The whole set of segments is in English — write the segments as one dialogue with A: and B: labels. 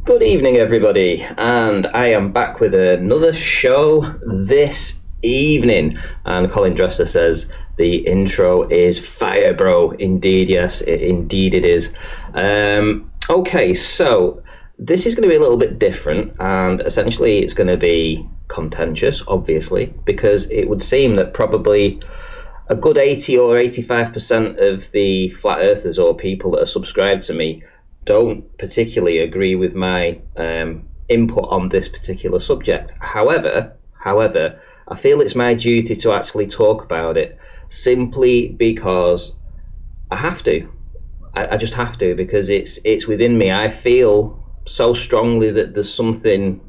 A: Good evening, everybody, and I am back with another show this evening. And Colin Dresser says the intro is fire, bro. Indeed, yes, indeed it is. Okay, so this is going to be a little bit different, and essentially it's going to be contentious, obviously, because it would seem that probably a good 80 or 85% of the flat earthers or people that are subscribed to me don't particularly agree with my input on this particular subject. However, I feel it's my duty to actually talk about it simply because I have to. I just have to, because it's within me. I feel so strongly that there's something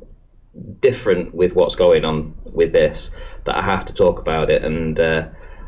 A: different with what's going on with this that I have to talk about it. And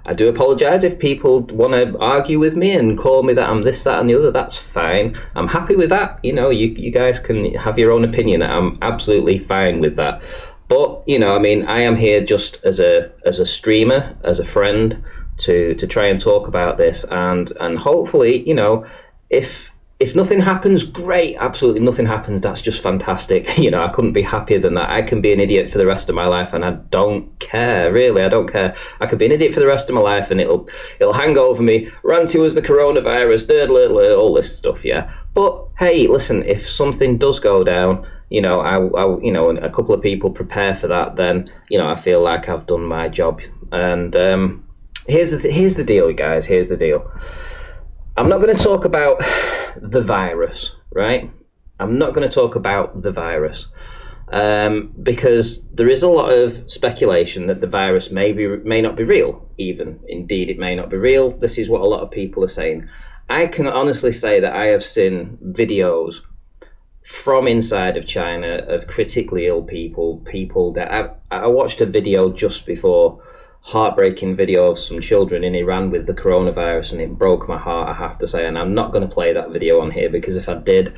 A: I do apologise if people want to argue with me and call me that I'm this, that and the other. That's fine. I'm happy with that. You know, you guys can have your own opinion. I'm absolutely fine with that. But, you know, I mean, I am here just as a streamer, as a friend, to try and talk about this, and hopefully, you know, if nothing happens, great. Absolutely nothing happens. That's just fantastic. You know, I couldn't be happier than that. I can be an idiot for the rest of my life, and I don't care. Really, I don't care. I could be an idiot for the rest of my life, and it'll hang over me. Ranty was the coronavirus. All this stuff. Yeah. But hey, listen. If something does go down, you know, I you know, and a couple of people prepare for that, then, you know, I feel like I've done my job. And here's the deal, guys. Here's the deal. I'm not going to talk about the virus, right? I'm not going to talk about the virus because there is a lot of speculation that the virus may not be real, even. Indeed, it may not be real. This is what a lot of people are saying. I can honestly say that I have seen videos from inside of China of critically ill people that I watched a video just before, heartbreaking video of some children in Iran with the coronavirus, and it broke my heart, I have to say. And I'm not going to play that video on here, because if I did,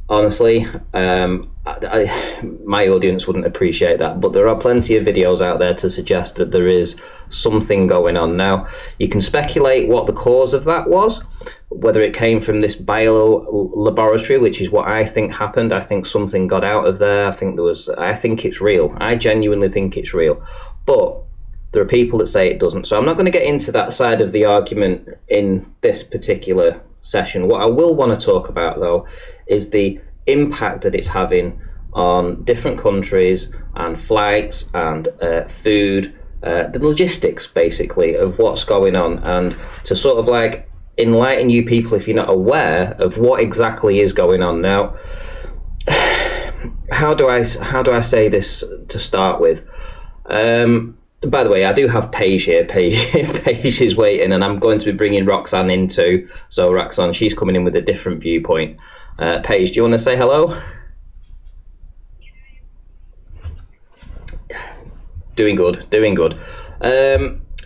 A: honestly, my audience wouldn't appreciate that. But there are plenty of videos out there to suggest that there is something going on. Now, you can speculate what the cause of that was, whether it came from this bio laboratory, which is what I think happened. I think something got out of there. I think it's real. I genuinely think it's real. But there are people that say it doesn't. So I'm not going to get into that side of the argument in this particular session. What I will want to talk about, though, is the impact that it's having on different countries and flights and food, the logistics, basically, of what's going on, and to sort of like enlighten you people if you're not aware of what exactly is going on. Now, how do I say this to start with? By the way, I do have Paige here. Paige is waiting, and I'm going to be bringing Roxanne in too. So Roxanne, she's coming in with a different viewpoint. Paige, do you want to say hello? Doing good.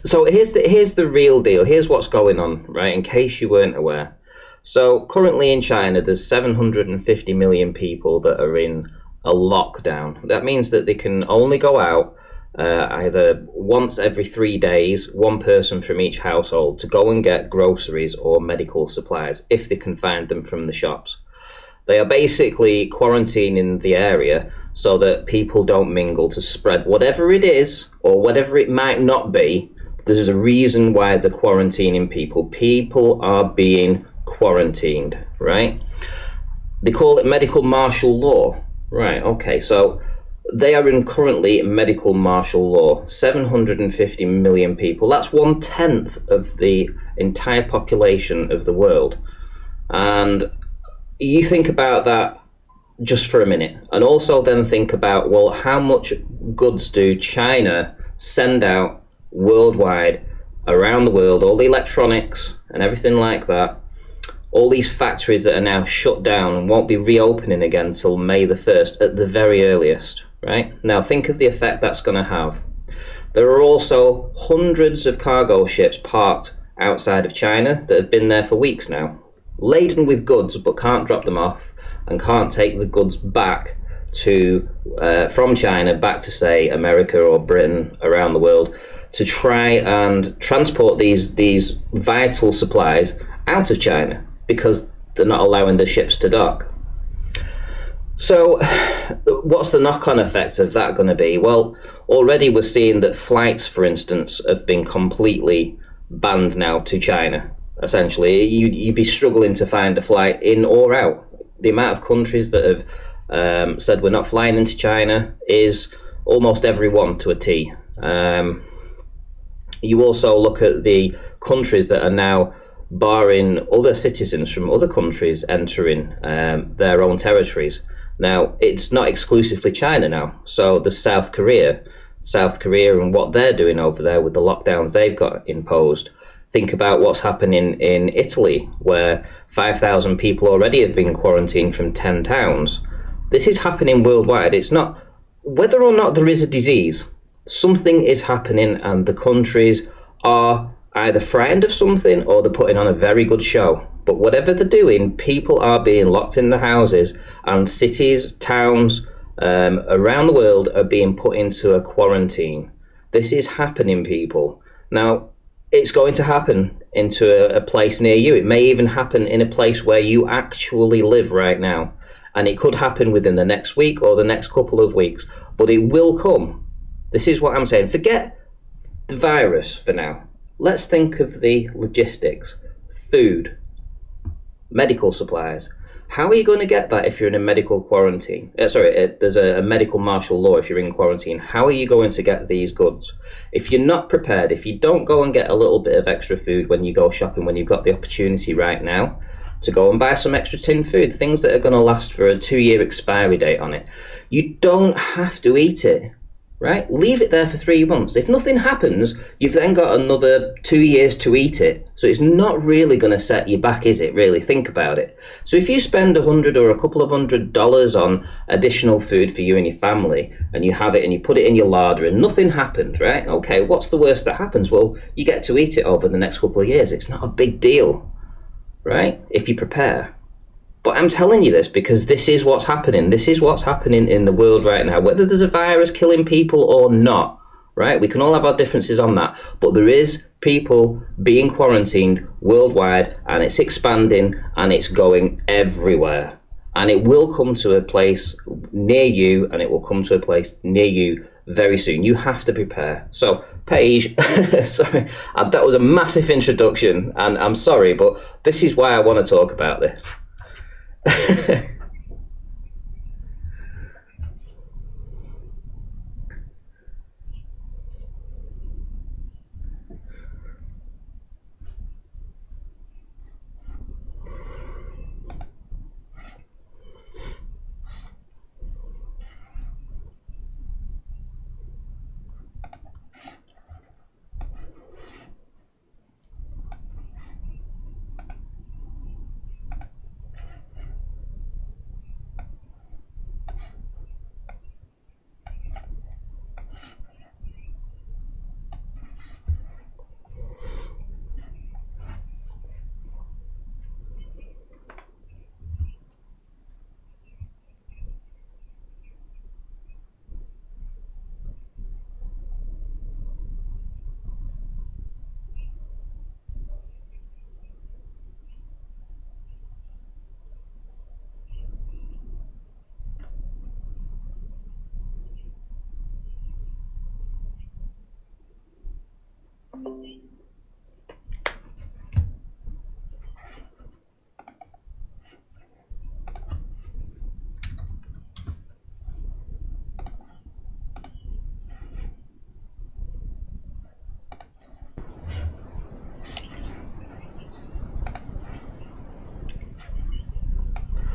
A: So here's the real deal. Here's what's going on, right? In case you weren't aware. So currently in China, there's 750 million people that are in a lockdown. That means that they can only go out either once every 3 days, one person from each household, to go and get groceries or medical supplies if they can find them from the shops. They are basically quarantining the area so that people don't mingle to spread whatever it is or whatever it might not be. There's a reason why they're quarantining people. People are being quarantined, right? They call it medical martial law. Right, okay, so they are in currently medical martial law. 750 million people. That's 1/10 of the entire population of the world. And you think about that just for a minute. And also then think about, well, how much goods do China send out worldwide, around the world, all the electronics and everything like that, all these factories that are now shut down and won't be reopening again until May the 1st at the very earliest, right? Now think of the effect that's going to have. There are also hundreds of cargo ships parked outside of China that have been there for weeks now, laden with goods but can't drop them off and can't take the goods back to from China back to, say, America or Britain, around the world, to try and transport these vital supplies out of China, because they're not allowing the ships to dock. So what's the knock-on effect of that going to be? Well, already we're seeing that flights, for instance, have been completely banned now to China. Essentially, you'd be struggling to find a flight in or out. The amount of countries that have said we're not flying into China is almost every one to a T. You also look at the countries that are now barring other citizens from other countries entering their own territories. Now, it's not exclusively China now. So there's South Korea and what they're doing over there with the lockdowns they've got imposed. Think about what's happening in Italy, where 5,000 people already have been quarantined from 10 towns. This is happening worldwide. It's not, whether or not there is a disease, something is happening, and the countries are either frightened of something or they're putting on a very good show. But whatever they're doing, people are being locked in their houses, and cities, towns around the world are being put into a quarantine. This is happening, people. Now, it's going to happen into a place near you. It may even happen in a place where you actually live right now. And it could happen within the next week or the next couple of weeks. But it will come. This is what I'm saying. Forget the virus for now. Let's think of the logistics. Food, medical supplies. How are you going to get that if you're in a medical quarantine? There's a medical martial law if you're in quarantine. How are you going to get these goods? If you're not prepared, if you don't go and get a little bit of extra food when you go shopping, when you've got the opportunity right now to go and buy some extra tin food, things that are going to last for a 2-year expiry date on it, you don't have to eat it. Right? Leave it there for 3 months. If nothing happens, you've then got another 2 years to eat it. So it's not really going to set you back, is it? Really, think about it. So if you spend $100 or a couple of $100 on additional food for you and your family, and you have it and you put it in your larder and nothing happened, right? Okay, what's the worst that happens? Well, you get to eat it over the next couple of years. It's not a big deal, right? If you prepare. But I'm telling you this because this is what's happening. This is what's happening in the world right now. Whether there's a virus killing people or not, right? We can all have our differences on that. But there is people being quarantined worldwide, and it's expanding and it's going everywhere. And it will come to a place near you, and it will come to a place near you very soon. You have to prepare. So, Paige, sorry, that was a massive introduction, and I'm sorry, but this is why I want to talk about this.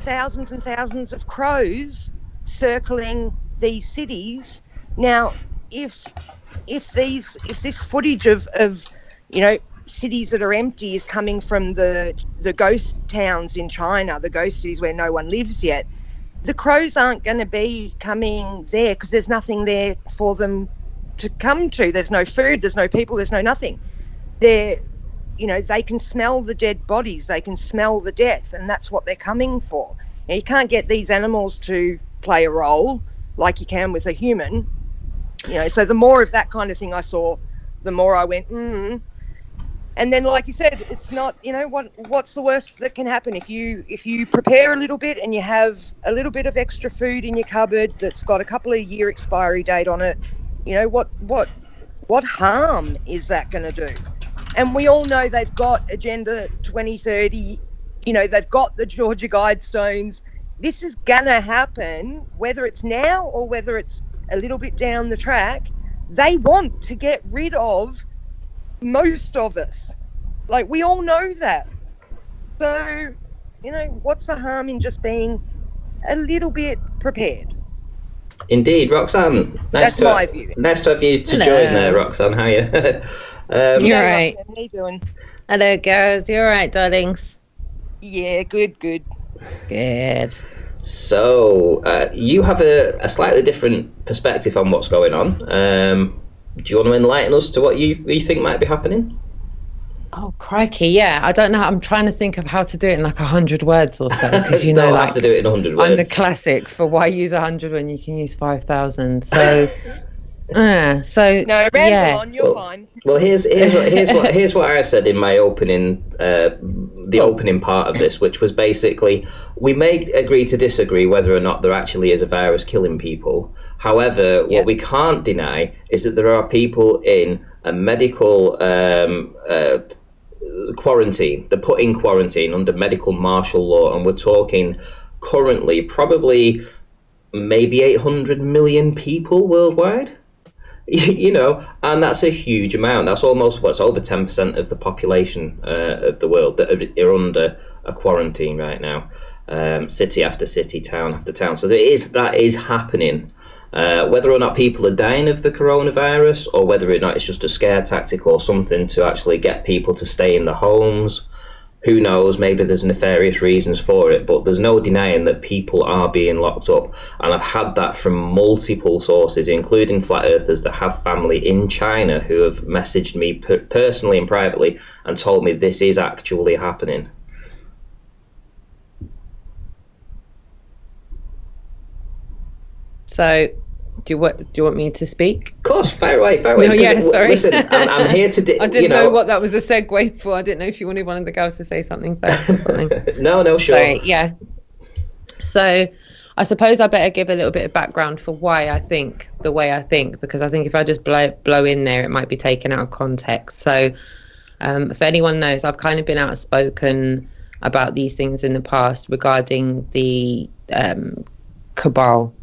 B: Thousands and thousands of crows circling these cities. Now, if this footage of cities that are empty is coming from the ghost towns in China, the ghost cities where no one lives yet, the crows aren't going to be coming there because there's nothing there for them to come to. There's no food, there's no people, there's no nothing. They can smell the dead bodies, they can smell the death, and that's what they're coming for. Now, you can't get these animals to play a role like you can with a human. So the more of that kind of thing I saw, the more I went, And then, like you said, it's not, what's the worst that can happen if you prepare a little bit and you have a little bit of extra food in your cupboard that's got a couple of year expiry date on it? What harm is that going to do? And we all know they've got Agenda 2030. They've got the Georgia Guidestones. This is going to happen, whether it's now or whether it's a little bit down the track. They want to get rid of most of us. Like, we all know that. So, what's the harm in just being a little bit prepared?
A: Indeed. Roxanne,
B: That's my view.
A: Nice to have you to join there, Roxanne. How are you?
C: You're right.
B: Roxanne, how you doing?
C: Hello, girls. You're right, darlings.
B: Yeah, good.
C: Good.
A: So, you have a slightly different perspective on what's going on. Do you want to enlighten us to what you think might be happening?
C: Oh, crikey, yeah. I don't know. I'm trying to think of how to do it in like 100 words or so. Because
A: Don't have to do it in 100 words.
C: I'm the classic for why use 100 when you can use 5,000. So,
B: no, ramble on. You're fine.
A: Well, here's what I said in my opening, the opening part of this, which was basically, we may agree to disagree whether or not there actually is a virus killing people. However, what we can't deny is that there are people in a medical quarantine. They're put in quarantine under medical martial law, and we're talking currently probably maybe 800 million people worldwide. And that's a huge amount. That's almost over 10% of the population of the world that are under a quarantine right now. City after city, town after town. So that is happening. Whether or not people are dying of the coronavirus, or whether or not it's just a scare tactic or something to actually get people to stay in their homes, who knows? Maybe there's nefarious reasons for it, but there's no denying that people are being locked up. And I've had that from multiple sources, including flat earthers that have family in China who have messaged me personally and privately and told me this is actually happening.
C: So, do you want me to speak?
A: Of course, fire away.
C: No, yeah, sorry.
A: Listen, I'm here to.
C: I didn't know what that was a segue for. I didn't know if you wanted one of the girls to say something first or something.
A: No, sure.
C: Sorry, yeah. So, I suppose I better give a little bit of background for why I think the way I think, because I think if I just blow in there, it might be taken out of context. So, if anyone knows, I've kind of been outspoken about these things in the past regarding the cabal.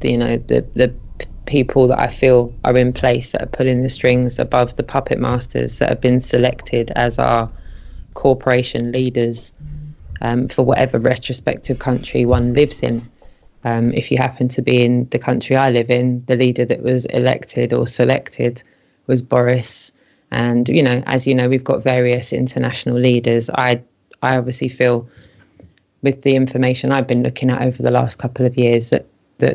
C: The people that I feel are in place that are pulling the strings above the puppet masters that have been selected as our corporation leaders for whatever retrospective country one lives in. If you happen to be in the country I live in, the leader that was elected or selected was Boris. And, as you know, we've got various international leaders. I obviously feel, with the information I've been looking at over the last couple of years, that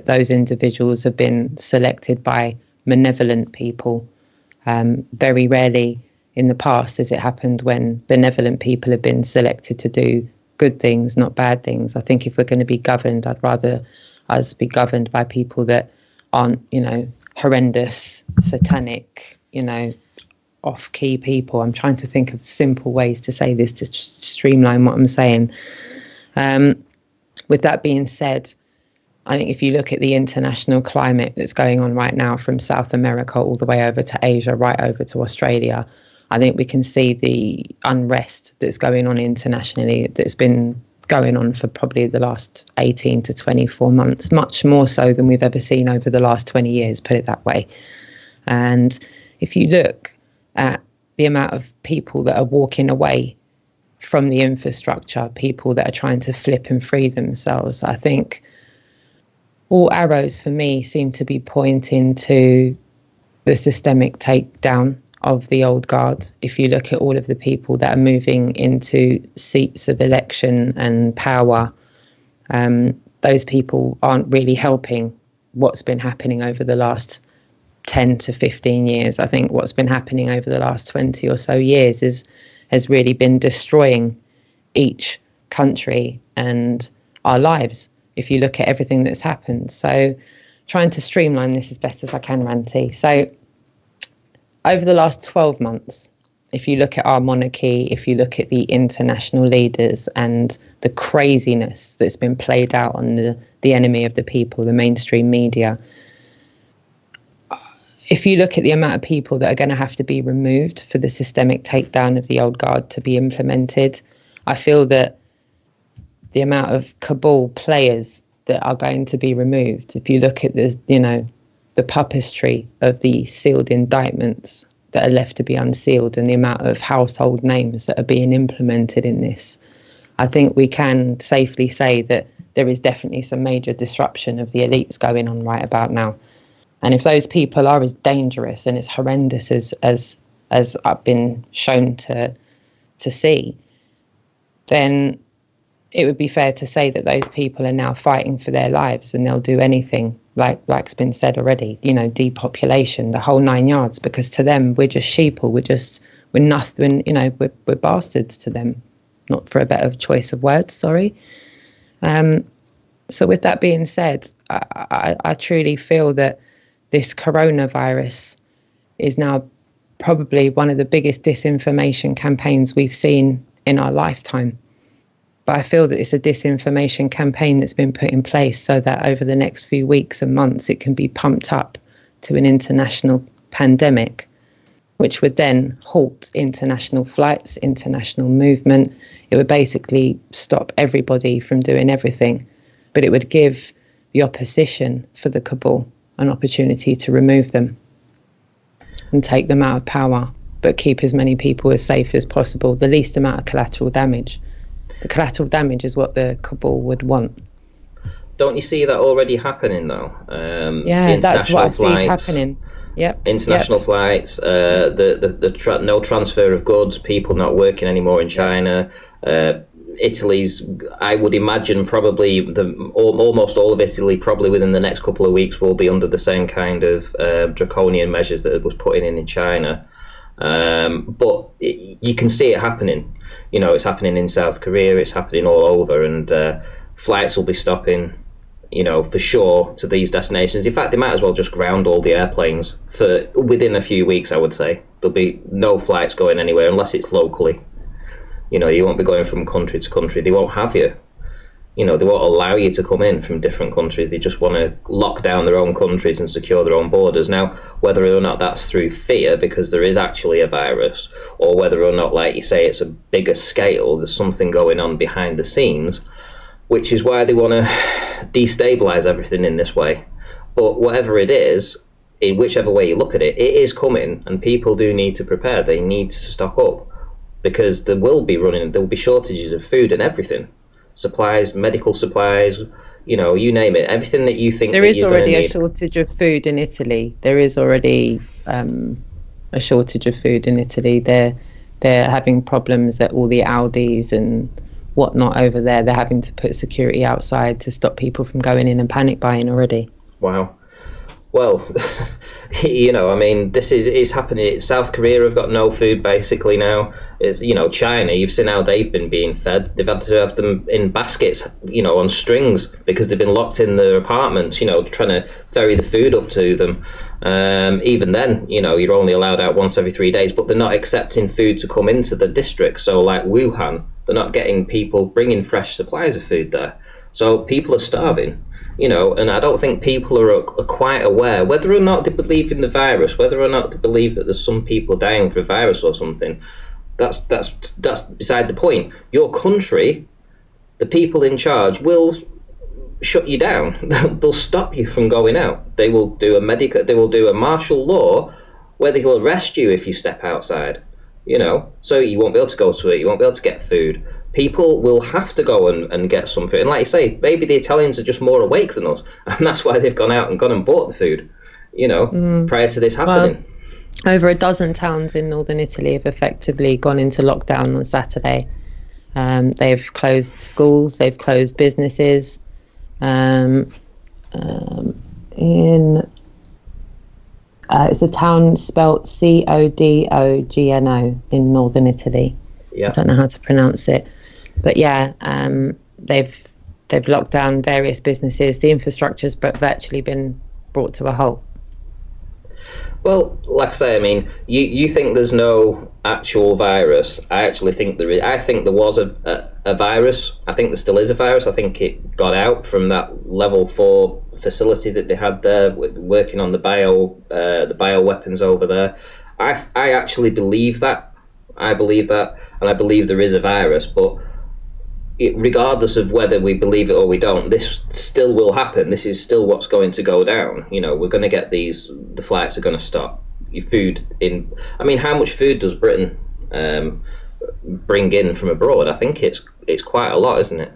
C: those individuals have been selected by malevolent people. Very rarely in the past has it happened when benevolent people have been selected to do good things, not bad things. I think if we're going to be governed, I'd rather us be governed by people that aren't, horrendous, satanic, off-key people. I'm trying to think of simple ways to say this to streamline what I'm saying. With that being said, I think if you look at the international climate that's going on right now from South America all the way over to Asia, right over to Australia, I think we can see the unrest that's going on internationally, that's been going on for probably the last 18 to 24 months, much more so than we've ever seen over the last 20 years, put it that way. And if you look at the amount of people that are walking away from the infrastructure, people that are trying to flip and free themselves, I think all arrows for me seem to be pointing to the systemic takedown of the old guard. If you look at all of the people that are moving into seats of election and power, those people aren't really helping what's been happening over the last 10 to 15 years. I think what's been happening over the last 20 or so years has really been destroying each country and our lives, if you look at everything that's happened. So trying to streamline this as best as I can, Ranty. So over the last 12 months, if you look at our monarchy, if you look at the international leaders and the craziness that's been played out on the enemy of the people, the mainstream media, if you look at the amount of people that are going to have to be removed for the systemic takedown of the old guard to be implemented, I feel that the amount of cabal players that are going to be removed, if you look at this, the puppetry of the sealed indictments that are left to be unsealed and the amount of household names that are being implemented in this, I think we can safely say that there is definitely some major disruption of the elites going on right about now. And if those people are as dangerous and as horrendous as I've been shown to see, then it would be fair to say that those people are now fighting for their lives, and they'll do anything, like's been said already, depopulation, the whole 9 yards, because to them we're just sheeple, we're nothing, we're bastards to them, not for a better choice of words, sorry. So with that being said, I truly feel that this coronavirus is now probably one of the biggest disinformation campaigns we've seen in our lifetime. But I feel that it's a disinformation campaign that's been put in place so that over the next few weeks and months, it can be pumped up to an international pandemic, which would then halt international flights, international movement. It would basically stop everybody from doing everything, but it would give the opposition for the cabal an opportunity to remove them and take them out of power, but keep as many people as safe as possible, the least amount of collateral damage. The collateral damage is what the cabal would want.
A: Don't you see that already happening though?
C: Yeah, that's what I see happening. Yep.
A: International flights, no transfer of goods, people not working anymore in China. Italy's, I would imagine, probably almost all of Italy, probably within the next couple of weeks, will be under the same kind of draconian measures that was put in China. But you can see it happening. It's happening in South Korea, it's happening all over, and flights will be stopping, for sure, to these destinations. In fact, they might as well just ground all the airplanes for within a few weeks, I would say. There'll be no flights going anywhere unless it's locally. You won't be going from country to country. They won't have you. They won't allow you to come in from different countries. They just want to lock down their own countries and secure their own borders. Now, whether or not that's through fear, because there is actually a virus, or whether or not, like you say, it's a bigger scale, there's something going on behind the scenes, which is why they want to destabilize everything in this way. But whatever it is, in whichever way you look at it, it is coming, and people do need to prepare. They need to stock up, because there will be shortages of food and everything. Supplies, medical supplies, you name it. Everything that you think
C: there
A: that
C: is
A: you're
C: already
A: going to
C: a
A: need.
C: shortage of food in Italy. There is already a shortage of food in Italy. They're having problems at all the Aldis and whatnot over there. They're having to put security outside to stop people from going in and panic buying already.
A: Wow. Well, this is happening. South Korea have got no food basically now. It's, China, you've seen how they've been being fed. They've had to have them in baskets, on strings, because they've been locked in their apartments, trying to ferry the food up to them. Even then, you're only allowed out once every 3 days, but they're not accepting food to come into the district. So like Wuhan, they're not getting people bringing fresh supplies of food there. So people are starving. And I don't think people are quite aware whether or not they believe in the virus, whether or not they believe that there's some people dying for a virus or something. That's beside the point. Your country, the people in charge, will shut you down. They'll stop you from going out. They will do a martial law where they will arrest you if you step outside. So you won't be able to go to it. You won't be able to get food. People will have to go and get some food. And like you say, maybe the Italians are just more awake than us, and that's why they've gone out and bought the food. Prior to this happening.
C: Well, over a dozen towns in northern Italy have effectively gone into lockdown on Saturday. They've closed schools. They've closed businesses. It's a town spelt Codogno in northern Italy.
A: Yeah.
C: I don't know how to pronounce it, but yeah, they've locked down various businesses. The infrastructure's virtually been brought to a halt.
A: Well, like I say, I mean, you think there's no actual virus. I actually think there is. I think there was a virus. I think there still is a virus. I think it got out from that level 4 facility that they had there, working on the bio weapons over there. I actually believe that. I believe that, and I believe there is a virus. But regardless of whether we believe it or we don't, this still will happen. This is still what's going to go down. We're going to get the flights are going to stop. Your food in. I mean, how much food does Britain bring in from abroad? I think it's quite a lot, isn't it?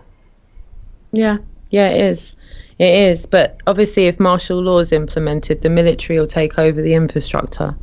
C: Yeah, it is. It is. But obviously, if martial law is implemented, the military will take over the infrastructure.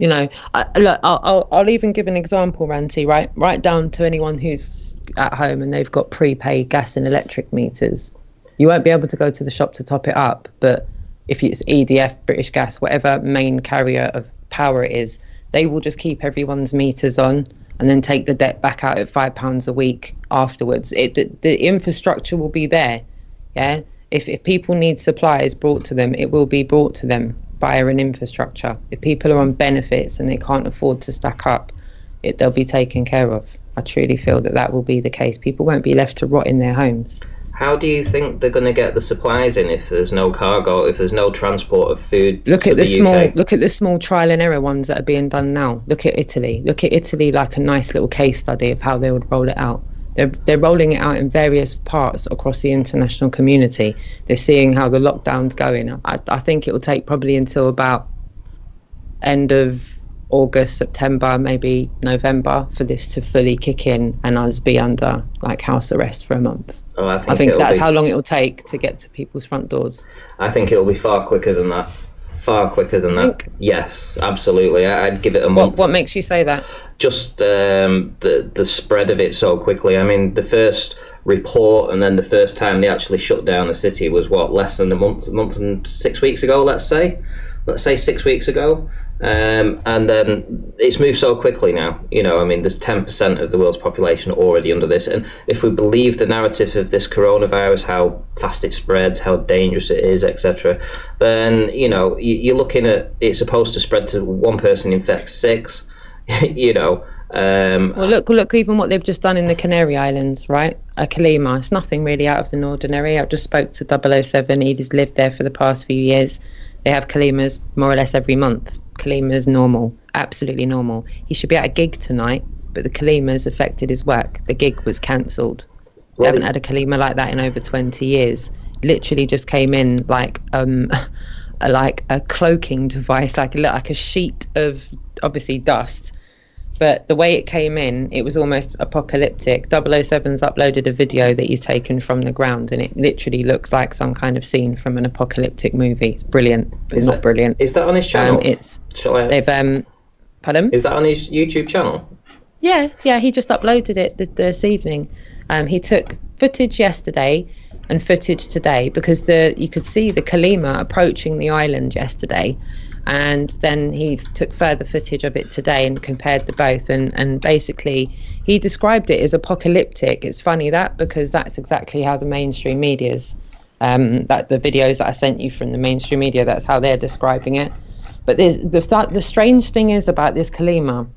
C: I'll even give an example, Ranty, right down to anyone who's at home and they've got prepaid gas and electric meters. You won't be able to go to the shop to top it up, but if it's EDF, British Gas, whatever main carrier of power it is, they will just keep everyone's meters on and then take the debt back out at £5 a week afterwards. The infrastructure will be there. Yeah, if people need supplies brought to them, it will be brought to them via an infrastructure. If people are on benefits and they can't afford to stack up, they'll be taken care of. I truly feel that will be the case. People won't be left to rot in their homes.
A: How do you think they're going to get the supplies in if there's no cargo, if there's no transport of food?
C: Look at the small trial and error ones that are being done now. Look at Italy like a nice little case study of how they would roll it out. They're rolling it out in various parts across the international community. They're seeing how the lockdown's going. I think it will take probably until about end of August, September, maybe November for this to fully kick in and us be under house arrest for a month.
A: Oh, I
C: think that's how long it will take to get to people's front doors.
A: I think it'll be far quicker than that. Yes, absolutely. I'd give it a month.
C: What makes you say that?
A: Just the spread of it so quickly. I mean, the first report and then the first time they actually shut down the city was less than a month and 6 weeks ago. Let's say 6 weeks ago. And then it's moved so quickly now. I mean, there's 10% of the world's population already under this, and if we believe the narrative of this coronavirus, how fast it spreads, how dangerous it is, etc., then you're looking at it's supposed to spread to one person infects 6. Well,
C: look, even what they've just done in the Canary Islands, right? Kalima, it's nothing really out of the ordinary. I just spoke to 007. He's lived there for the past few years. They have Kalimas more or less every month. Kalima's normal, absolutely normal. He should be at a gig tonight, but the Kalima's affected his work. The gig was cancelled. They haven't had a Kalima like that in over 20 years. Literally just came in like a cloaking device, like a sheet of obviously dust. But the way it came in, it was almost apocalyptic. 007's uploaded a video that he's taken from the ground, and it literally looks like some kind of scene from an apocalyptic movie. It's brilliant, but not brilliant.
A: Is that on his channel?
C: Pardon?
A: Is that on his YouTube channel?
C: Yeah, he just uploaded it this evening. He took footage yesterday and footage today because you could see the Kalima approaching the island yesterday. And then he took further footage of it today and compared the both. And basically, he described it as apocalyptic. It's funny because that's exactly how the mainstream media's, that the videos that I sent you from the mainstream media, that's how they're describing it. But the strange thing is about this Kalima,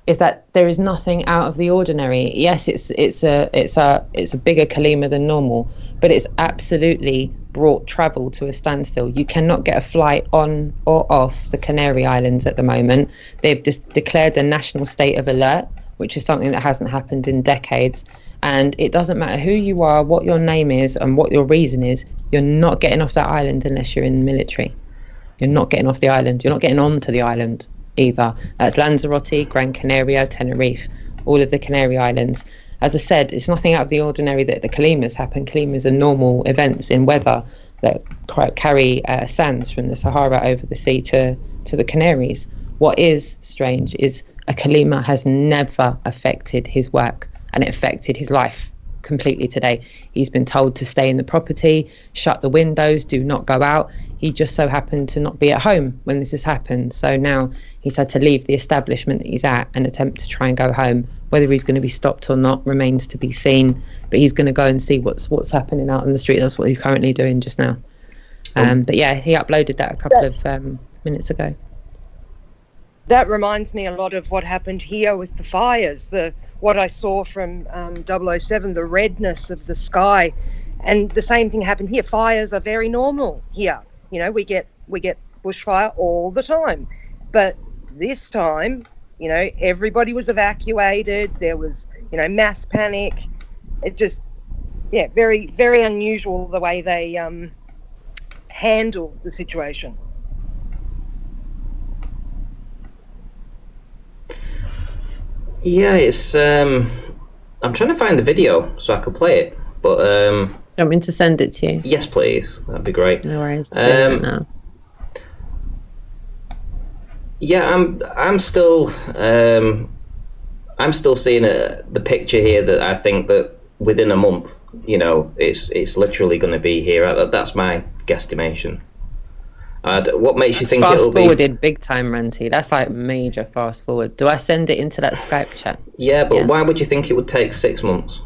C: is that there is nothing out of the ordinary. Yes, it's a bigger Kalima than normal, but it's absolutely brought travel to a standstill. You cannot get a flight on or off the Canary Islands at the moment. They've just declared a national state of alert, which is something that hasn't happened in decades. And it doesn't matter who you are, what your name is, and what your reason is, you're not getting off that island unless you're in the military. You're not getting off the island. You're not getting onto the island either. That's Lanzarote, Gran Canaria, Tenerife, all of the Canary Islands. As I said, it's nothing out of the ordinary that the Kalimas happen. Kalimas are normal events in weather that carry sands from the Sahara over the sea to the Canaries. What is strange is a Kalima has never affected his work, and it affected his life completely today. He's been told to stay in the property, shut the windows, do not go out. He just so happened to not be at home when this has happened. So now he's had to leave the establishment that he's at and attempt to try and go home. Whether he's going to be stopped or not remains to be seen. But he's going to go and see what's happening out on the street. That's what he's currently doing just now. But yeah, he uploaded that a couple of minutes ago.
B: That reminds me a lot of what happened here with the fires. What I saw from 007, the redness of the sky, and the same thing happened here. Fires are very normal here. You know, we get bushfire all the time, but this time, you know, everybody was evacuated. There was, you know, mass panic. It just, yeah, very, very unusual the way they handle the situation.
A: Yeah, it's. I'm trying to find the video so I could play it, but.
C: Do you want me to send it to you?
A: Yes, please. That'd be great.
C: No worries. Doing it now.
A: Yeah, I'm still seeing the picture here that I think that within a month, you know, it's literally going to be here. That's my guesstimation. What makes you think it'll be?
C: Fast forwarded big time, Ranty. That's like major fast forward. Do I send it into that Skype chat?
A: Yeah, but why would you think it would take 6 months?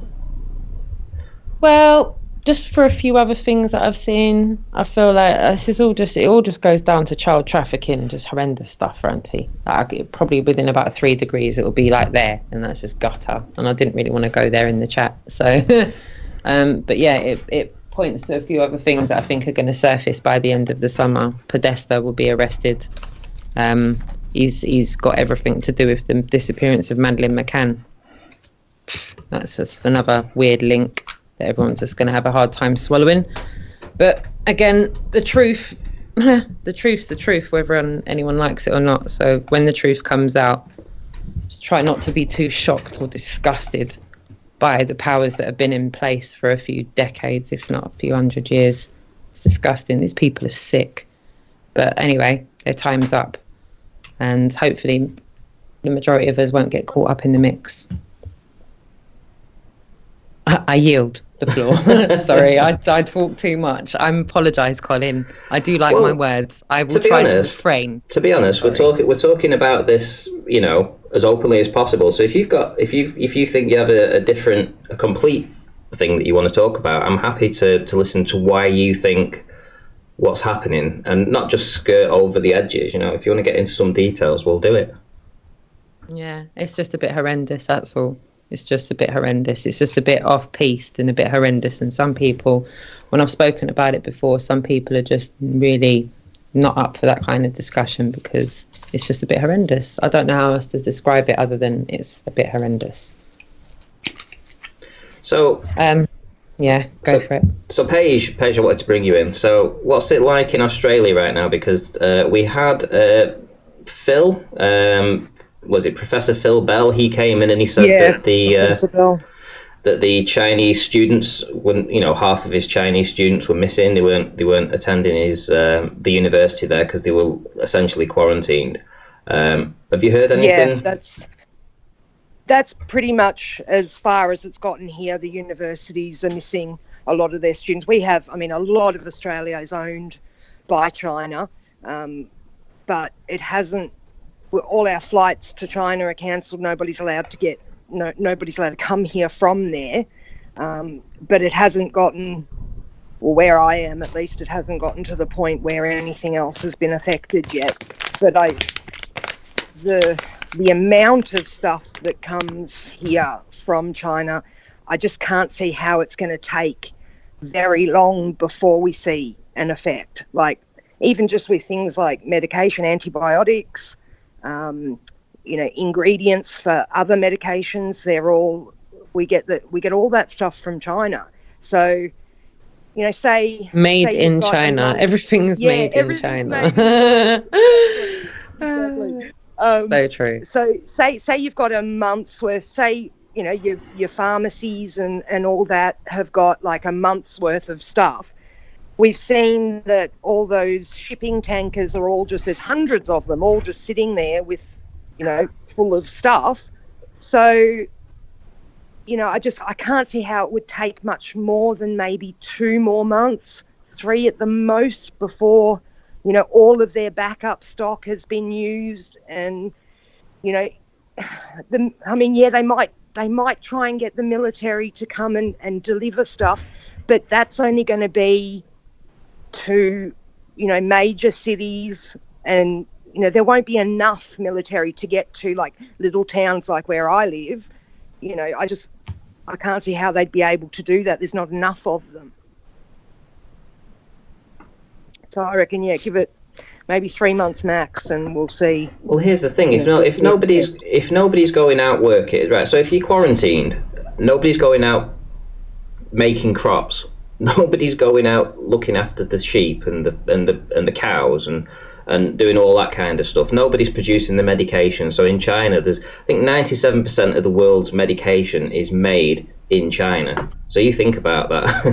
C: Well, just for a few other things that I've seen, I feel like it all just goes down to child trafficking and just horrendous stuff, Ranty. Like, probably within about 3 degrees, it will be like there, and that's just gutter. And I didn't really want to go there in the chat, so. But yeah, it points to a few other things that I think are going to surface by the end of the summer. Podesta will be arrested. He's got everything to do with the disappearance of Madeleine McCann. That's just another weird link that everyone's just going to have a hard time swallowing. But again, the truth's the truth, whether anyone likes it or not. So when the truth comes out, just try not to be too shocked or disgusted by the powers that have been in place for a few decades, if not a few hundred years. It's disgusting. These people are sick. But anyway, their time's up. And hopefully the majority of us won't get caught up in the mix. I yield the floor. Sorry, I talk too much. I apologise, Colin. I do like my words. I will try to refrain.
A: To be honest, we're talking about this, you know, as openly as possible. So if you think you have a complete thing that you want to talk about, I'm happy to listen to why you think what's happening and not just skirt over the edges. You know, if you want to get into some details, we'll do it.
C: Yeah, it's just a bit horrendous, that's all. It's just a bit horrendous. It's just a bit off-piste and a bit horrendous. And some people, when I've spoken about it before, some people are just really not up for that kind of discussion because it's just a bit horrendous. I don't know how else to describe it other than it's a bit horrendous.
A: So,
C: yeah, go for it.
A: So, Paige, I wanted to bring you in. So, what's it like in Australia right now? Because we had Phil, was it Professor Phil Bell? He came in and he said that the Chinese students, half of his Chinese students were missing. They weren't attending his the university there because they were essentially quarantined. Have you heard anything?
B: Yeah, that's pretty much as far as it's gotten here. The universities are missing a lot of their students. A lot of Australia is owned by China, but it hasn't. All our flights to China are cancelled. Nobody's allowed to come here from there. But it hasn't gotten, well, where I am at least, it hasn't gotten to the point where anything else has been affected yet. But the amount of stuff that comes here from China, I just can't see how it's going to take very long before we see an effect. Like, even just with things like medication, antibiotics, ingredients for other medications, we get all that stuff from China. So, say
C: Made
B: say
C: in China. Everything's made in China.
B: Exactly.
C: So true.
B: So say you've got a month's worth. Say your pharmacies and all that have got like a month's worth of stuff. We've seen that all those shipping tankers are all there's hundreds of them all just sitting there with, full of stuff. So, I can't see how it would take much more than maybe 2 more months, 3 at the most, before, all of their backup stock has been used. And, they might try and get the military to come and deliver stuff, but that's only going to be to, major cities, and, there won't be enough military to get to like little towns like where I live. I can't see how they'd be able to do that. There's not enough of them. So I reckon, give it maybe 3 months max, and we'll see.
A: Well, here's the thing: if nobody's going out working, right? So if you're quarantined, nobody's going out making crops. Nobody's going out looking after the sheep and the cows and doing all that kind of stuff. Nobody's producing the medication. So in China, I think 97% of the world's medication is made in China. So you think about that.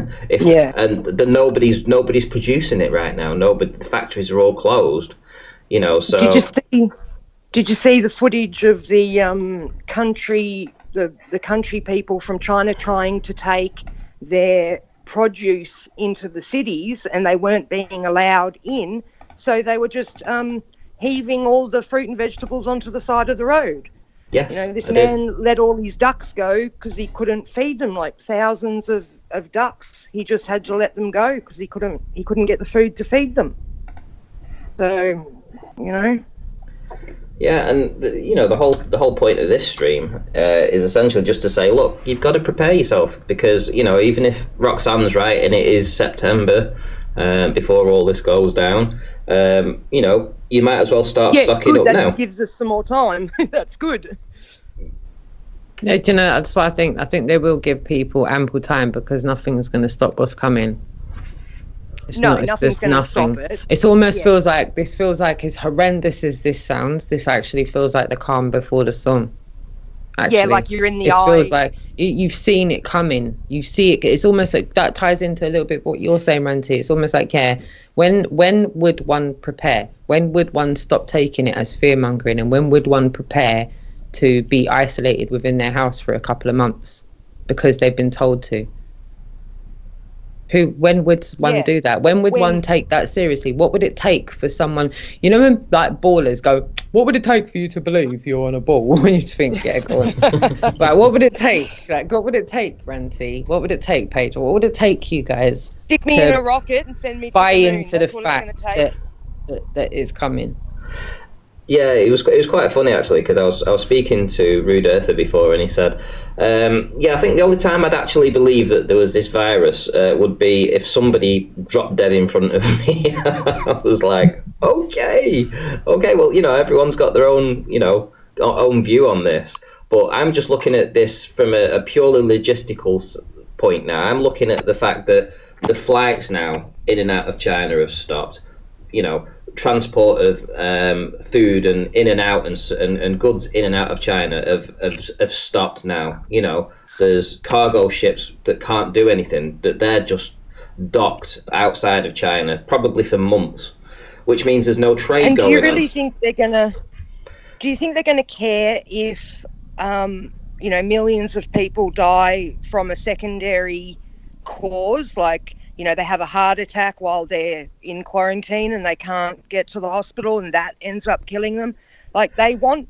A: And nobody's producing it right now. The factories are all closed. So
B: Did you see the footage of the country people from China trying to take their produce into the cities, and they weren't being allowed in, so they were just heaving all the fruit and vegetables onto the side of the road.
A: Yes,
B: this man let all his ducks go because he couldn't feed them, like thousands of ducks. He just had to let them go because he couldn't get the food to feed them. So,
A: Yeah, and the whole point of this stream is essentially just to say, look, you've got to prepare yourself, because even if Roxanne's right and it is September before all this goes down, you might as well start stocking up now.
B: That just gives us some more time. That's good.
C: Yeah, that's why I think they will give people ample time, because nothing's going to stop what's coming.
B: Nothing's going to stop it.
C: It almost feels like as horrendous as this sounds, this actually feels like the calm before the storm. Actually.
B: Yeah, like you're in the eye.
C: It feels like you've seen it coming. You see it. It's almost like that ties into a little bit what you're saying, Ranty. It's almost like, when would one prepare? When would one stop taking it as fear-mongering? And when would one prepare to be isolated within their house for a couple of months because they've been told to? When would one do that? When would one take that seriously? What would it take for someone, when like ballers go, what would it take for you to believe you're on a ball? When you think, yeah, go on. Right, what would it take? Like, what would it take, Ranty? What would it take, Paige? What would it take you guys?
B: Stick me in a rocket and send me to
C: buy
B: the moon.
C: into the fact that is coming.
A: Yeah, it was quite funny actually, because I was speaking to Rude Earther before, and he said, I think the only time I'd actually believe that there was this virus would be if somebody dropped dead in front of me. I was like, okay, well, everyone's got their own own view on this, but I'm just looking at this from a purely logistical point now. I'm looking at the fact that the flights now in and out of China have stopped. Transport of food and in and out and goods in and out of China have stopped now. There's cargo ships that can't do anything, that they're just docked outside of China, probably for months, which means there's no trade going on.
B: And do you really think do you think they're gonna care if millions of people die from a secondary cause, like they have a heart attack while they're in quarantine and they can't get to the hospital, and that ends up killing them? Like, they want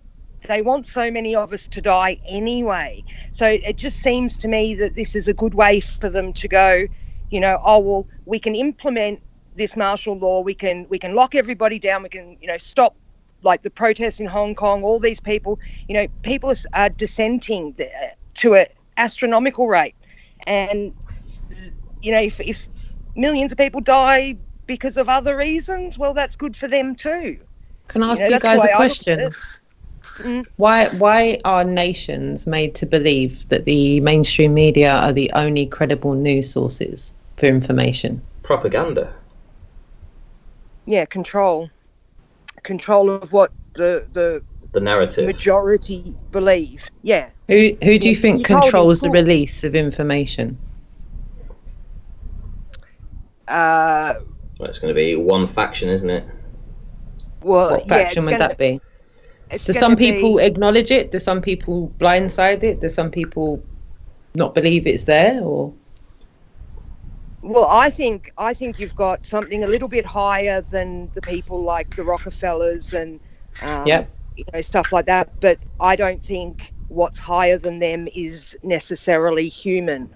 B: so many of us to die anyway. So it just seems to me that this is a good way for them to go, we can implement this martial law, we can lock everybody down, we can, stop like the protests in Hong Kong, all these people, people are dissenting to an astronomical rate. And, if millions of people die because of other reasons, well, that's good for them too.
C: Can I ask you guys a question?
B: Mm.
C: Why are nations made to believe that the mainstream media are the only credible news sources for information?
A: Propaganda.
B: Yeah, control of what the
A: narrative,
B: majority believe. Yeah.
C: Who do you think controls the release of information?
A: Well, it's going to be one faction, isn't it?
B: Well,
C: what faction would that be? Do some people acknowledge it? Do some people blindside it? Do some people not believe it's there? Or
B: well, I think you've got something a little bit higher than the people like the Rockefellers and stuff like that. But I don't think what's higher than them is necessarily human.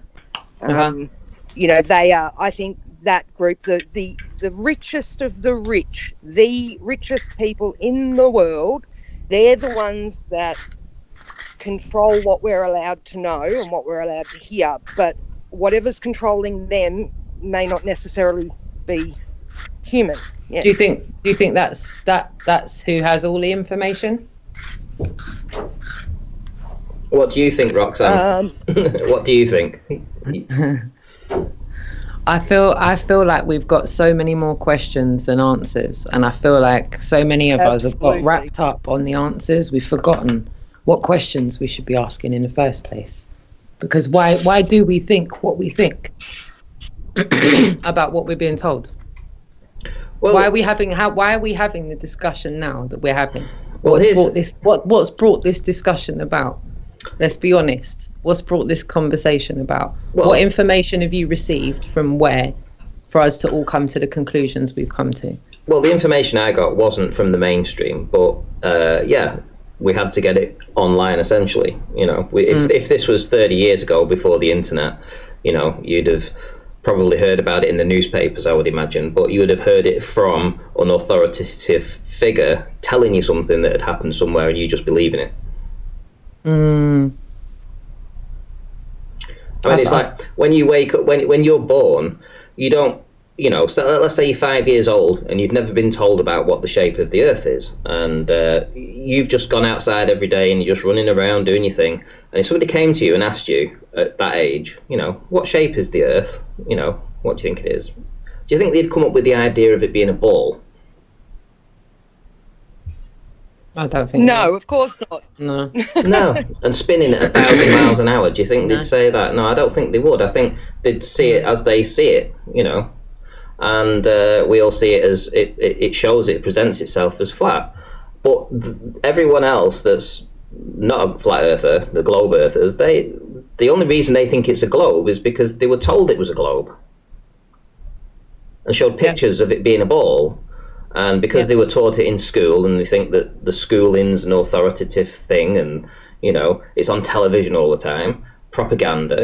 B: They are. I think that group, the richest of the rich, the richest people in the world, they're the ones that control what we're allowed to know and what we're allowed to hear. But whatever's controlling them may not necessarily be human. Yeah.
C: Do you think that's who has all the information?
A: What do you think, Roxanne? What do you think?
C: I feel like we've got so many more questions than answers, and I feel like so many of us have got wrapped up on the answers. We've forgotten what questions we should be asking in the first place. Because why do we think what we think about what we're being told? Well, why are we having the discussion now that we're having? What's brought this discussion about? Let's be honest. What's brought this conversation about? What information have you received from where for us to all come to the conclusions we've come to?
A: Well, the information I got wasn't from the mainstream, but we had to get it online essentially. If this was 30 years ago before the internet, you'd have probably heard about it in the newspapers, I would imagine, but you would have heard it from an authoritative figure telling you something that had happened somewhere and you just believe in it. I mean, it's like when you wake up, when you're born, you don't, so let's say you're 5 years old and you've never been told about what the shape of the earth is, and you've just gone outside every day and you're just running around doing your thing, and if somebody came to you and asked you at that age, what shape is the earth, what do you think it is? Do you think they'd come up with the idea of it being a ball?
C: I don't think
B: no, of course not.
C: No.
A: And spinning at 1,000 miles an hour. Do you think they'd say that? No, I don't think they would. I think they'd see it as they see it, and we all see it as it shows it presents itself as flat. But everyone else that's not a flat earther, the globe earthers, the only reason they think it's a globe is because they were told it was a globe and showed pictures of it being a ball. And because they were taught it in school, and they think that the schooling's an authoritative thing, and it's on television all the time, propaganda.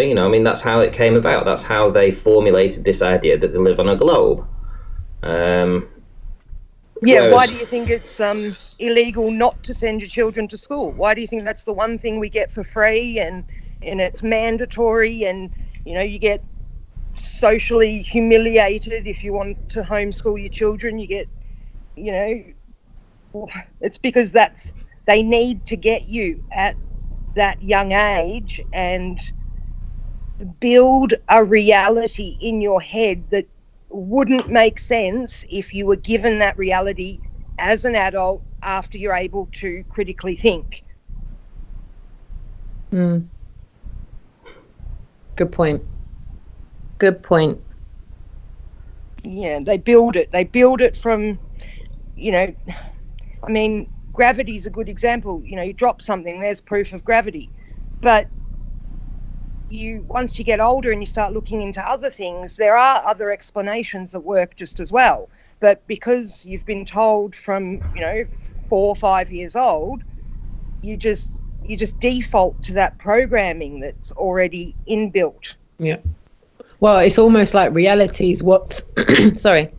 A: That's how it came about. That's how they formulated this idea that they live on a globe. Why
B: do you think it's illegal not to send your children to school? Why do you think that's the one thing we get for free, and it's mandatory, and you get socially humiliated if you want to homeschool your children? You get it's because they need to get you at that young age and build a reality in your head that wouldn't make sense if you were given that reality as an adult after you're able to critically think.
C: Good point.
B: Yeah, they build it from gravity's a good example. You drop something, there's proof of gravity. But once you get older and you start looking into other things, there are other explanations that work just as well. But because you've been told from 4 or 5 years old, you just default to that programming that's already inbuilt.
C: Yeah. Well, it's almost like reality is what's sorry.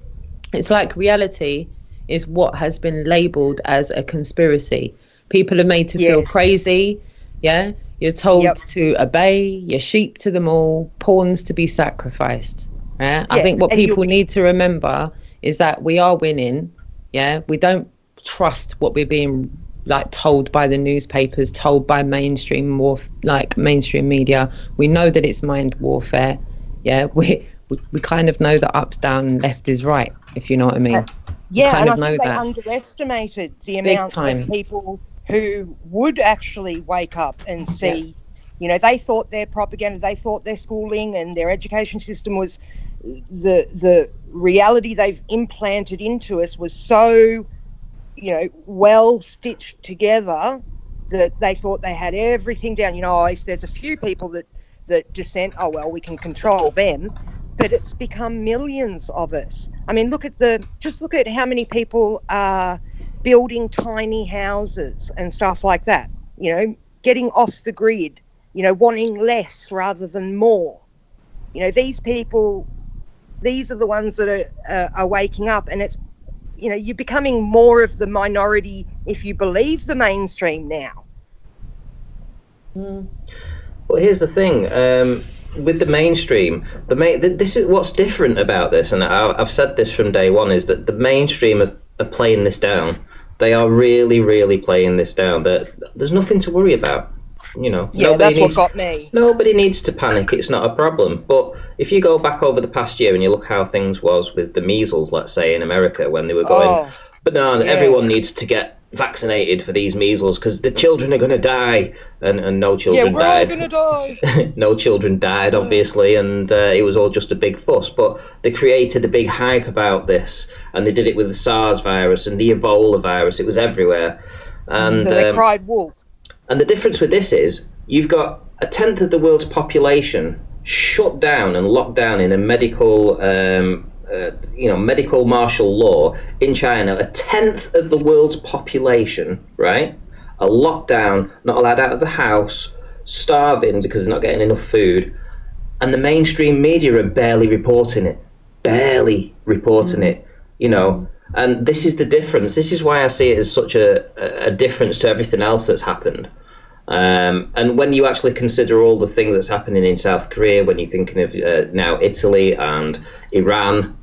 C: It's like reality is what has been labelled as a conspiracy. People are made to feel crazy. Yeah. You're told to obey, you're sheep to them all, pawns to be sacrificed. Yeah. I think what people need to remember is that we are winning. Yeah. We don't trust what we're being like told by the newspapers, told by mainstream mainstream media. We know that it's mind warfare. Yeah. We kind of know that up's down, left is right, if you know what I mean.
B: Yeah, and I think they underestimated the amount of people who would actually wake up and see, you know, they thought their propaganda, they thought their schooling and their education system was the reality they've implanted into us was so, you know, well stitched together that they thought they had everything down. You know, if there's a few people that dissent, oh, well, we can control them. But it's become millions of us. I mean, look at how many people are building tiny houses and stuff like that, you know, getting off the grid, you know, wanting less rather than more. You know, these people, these are the ones that are waking up, and it's, you know, you're becoming more of the minority if you believe the mainstream now.
A: Well, here's the thing. With the mainstream, this is what's different about this, and I've said this from day one, is that the mainstream are playing this down. They are really, really playing this down. There's nothing to worry about. You know,
B: what got me.
A: Nobody needs to panic. It's not a problem. But if you go back over the past year and you look how things was with the measles, let's say in America, when they were going, everyone needs to get vaccinated for these measles because the children are going to die, and no children died.
B: We're all going to die.
A: No children died, obviously, and it was all just a big fuss. But they created a big hype about this, and they did it with the SARS virus and the Ebola virus. It was everywhere, and
B: so they cried wolf.
A: And the difference with this is you've got a tenth of the world's population shut down and locked down in a medical medical martial law in China. A tenth of the world's population, right, are locked down, not allowed out of the house, starving because they're not getting enough food, and the mainstream media are barely reporting it, you know. And this is the difference. This is why I see it as such a difference to everything else that's happened. And when you actually consider all the things that's happening in South Korea, when you're thinking of now Italy and Iran,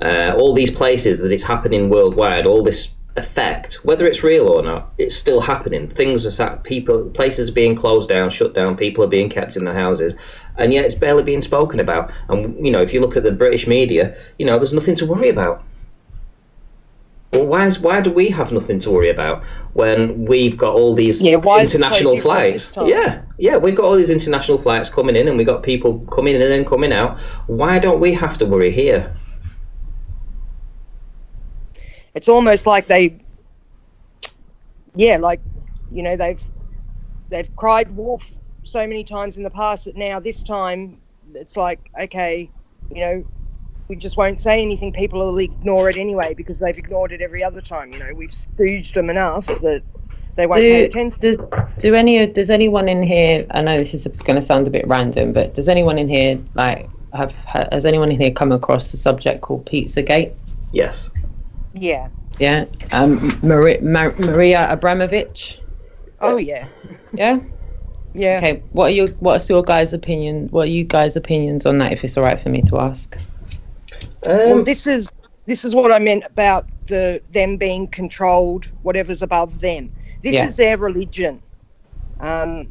A: all these places that it's happening worldwide, all this effect, whether it's real or not, it's still happening. Places are being closed down, shut down, people are being kept in their houses, and yet it's barely being spoken about. And, you know, if you look at the British media, you know, there's nothing to worry about. Well, why do we have nothing to worry about when we've got all these international flights? Yeah, we've got all these international flights coming in, and we've got people coming in and coming out. Why don't we have to worry here?
B: It's almost like they've cried wolf so many times in the past that now this time it's like, okay, you know, we just won't say anything. People will ignore it anyway because they've ignored it every other time. You know, we've spooged them enough that they won't pay attention.
C: Does anyone in here? I know this is going to sound a bit random, but does anyone in here has anyone in here come across a subject called Pizzagate?
A: Yes.
B: Yeah.
C: Yeah. Maria Abramovich.
B: Oh yeah.
C: Yeah.
B: Yeah.
C: Okay. What's your guys' opinion? What are you guys' opinions on that? If it's all right for me to ask.
B: Well, this is what I meant about them being controlled, whatever's above them. This is their religion. You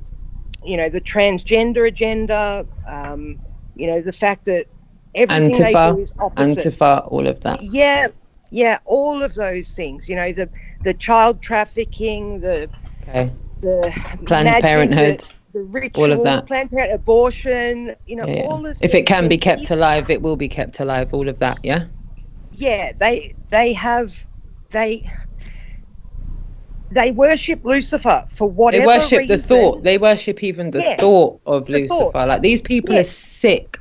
B: know, the transgender agenda, you know, the fact that everything they do is opposite.
C: Antifa, all of that.
B: Yeah, all of those things. You know, the child trafficking, the
C: Planned Parenthood.
B: The rituals,
C: all of that.
B: Planned Parenthood, abortion, you know, all of.
C: If it can be kept alive, it will be kept alive. All of that, yeah.
B: Yeah, they worship Lucifer for whatever
C: They worship
B: reason.
C: the thought. They worship even the thought of Lucifer. Like, these people are sick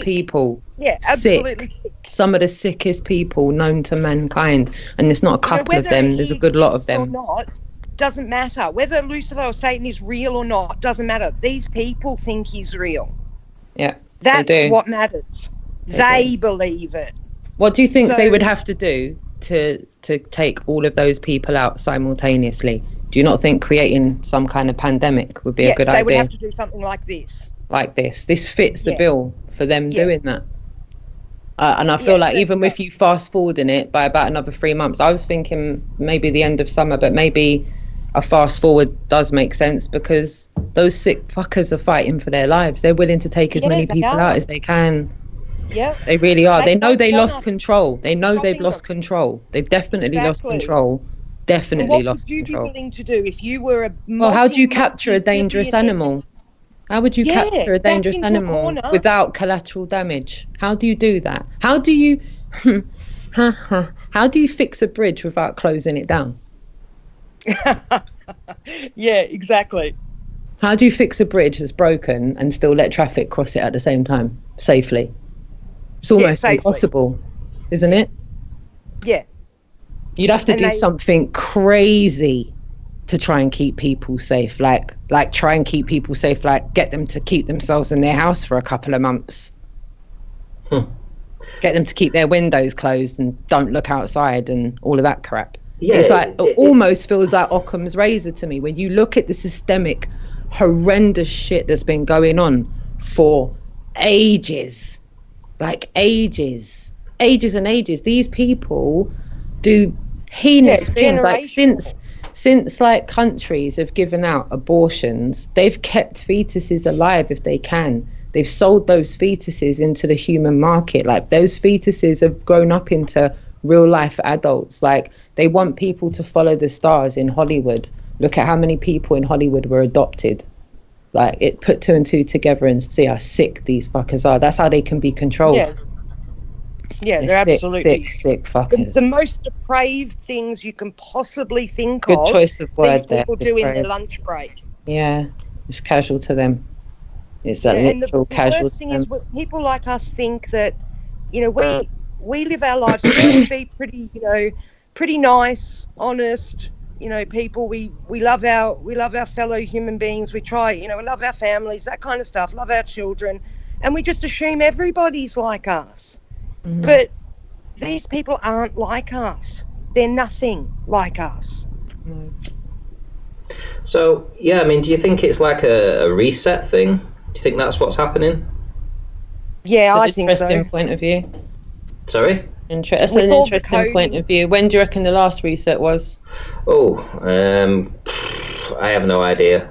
C: people.
B: Yeah, absolutely.
C: Sick. Some of the sickest people known to mankind, and it's not a couple of them. There's a good lot of them.
B: Or not, doesn't matter whether Lucifer or Satan is real or not. Doesn't matter. These people think he's real.
C: Yeah,
B: that's what matters. They believe it.
C: What do you think they would have to do to take all of those people out simultaneously? Do you not think creating some kind of pandemic would be a good idea?
B: They would have to do something like this.
C: Like this. This fits the bill for them doing that. And I feel like even if you fast forwarding it by about another 3 months, I was thinking maybe the end of summer, but maybe a fast forward does make sense, because those sick fuckers are fighting for their lives. They're willing to take as many people out as they can.
B: Yeah,
C: they really are. They know they lost control. They know they've lost control. They've definitely lost control. Definitely lost control. What would you be willing
B: to do if you were a
C: well, how do you capture a dangerous animal? How would you capture a dangerous animal without collateral damage? How do you do that? How do you how do you fix a bridge without closing it down?
B: Yeah, exactly.
C: How do you fix a bridge that's broken and still let traffic cross it at the same time safely? It's almost impossible, isn't it?
B: Yeah.
C: You'd have to do something crazy to try and keep people safe, like try and keep people safe, like get them to keep themselves in their house for a couple of months. Get them to keep their windows closed and don't look outside and all of that crap. It's like it almost feels like Occam's razor to me when you look at the systemic horrendous shit that's been going on for ages, like ages and ages. These people do heinous things, like since like countries have given out abortions, they've kept fetuses alive if they can. They've sold those fetuses into the human market. Like those fetuses have grown up into real life adults. Like they want people to follow the stars in Hollywood. Look at how many people in Hollywood were adopted. Like it put 2 and 2 together and see how sick these fuckers are. That's how they can be controlled.
B: Yeah, they're
C: sick,
B: absolutely
C: sick fuckers.
B: The most depraved things you can possibly think
C: Good
B: of.
C: choice of word
B: these people do in their lunch break.
C: Yeah, it's casual to them. It's a literal casual.
B: The worst thing is, people like us think that, you know, we live our lives to be pretty, you know, pretty nice, honest, you know, people. We love our fellow human beings. We try, you know, we love our families, that kind of stuff. Love our children, and we just assume everybody's like us. But these people aren't like us. They're nothing like us.
A: So, yeah, I mean, do you think it's like a reset thing? Do you think that's what's happening?
B: Yeah, I think so.
C: Interesting point of view.
A: Sorry?
C: That's an interesting point of view. When do you reckon the last reset was?
A: Oh, I have no idea.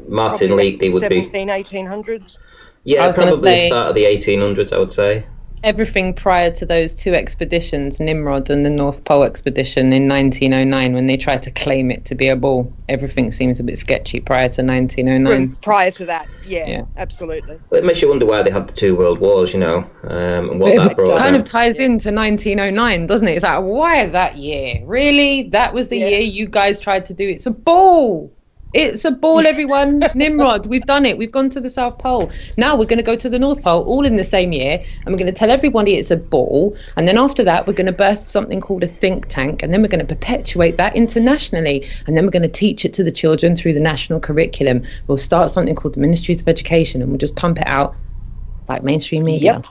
A: Martin leaked it would be
B: 1800s.
A: Yeah, probably the start of the 1800s, I would say.
C: Everything prior to those 2 expeditions, Nimrod and the North Pole expedition in 1909, when they tried to claim it to be a ball, everything seems a bit sketchy prior to 1909.
B: Prior to that, yeah. Absolutely.
A: Well, it makes you wonder why they had the 2 world wars, you know, and what that brought.
C: It kind of ties into 1909, doesn't it? It's like, why that year? Really? That was the year you guys tried to do it. It's a ball. It's a ball, everyone. Nimrod, we've done it. We've gone to the South Pole. Now we're going to go to the North Pole all in the same year. And we're going to tell everybody it's a ball. And then after that, we're going to birth something called a think tank. And then we're going to perpetuate that internationally. And then we're going to teach it to the children through the national curriculum. We'll start something called the Ministries of Education and we'll just pump it out like mainstream media.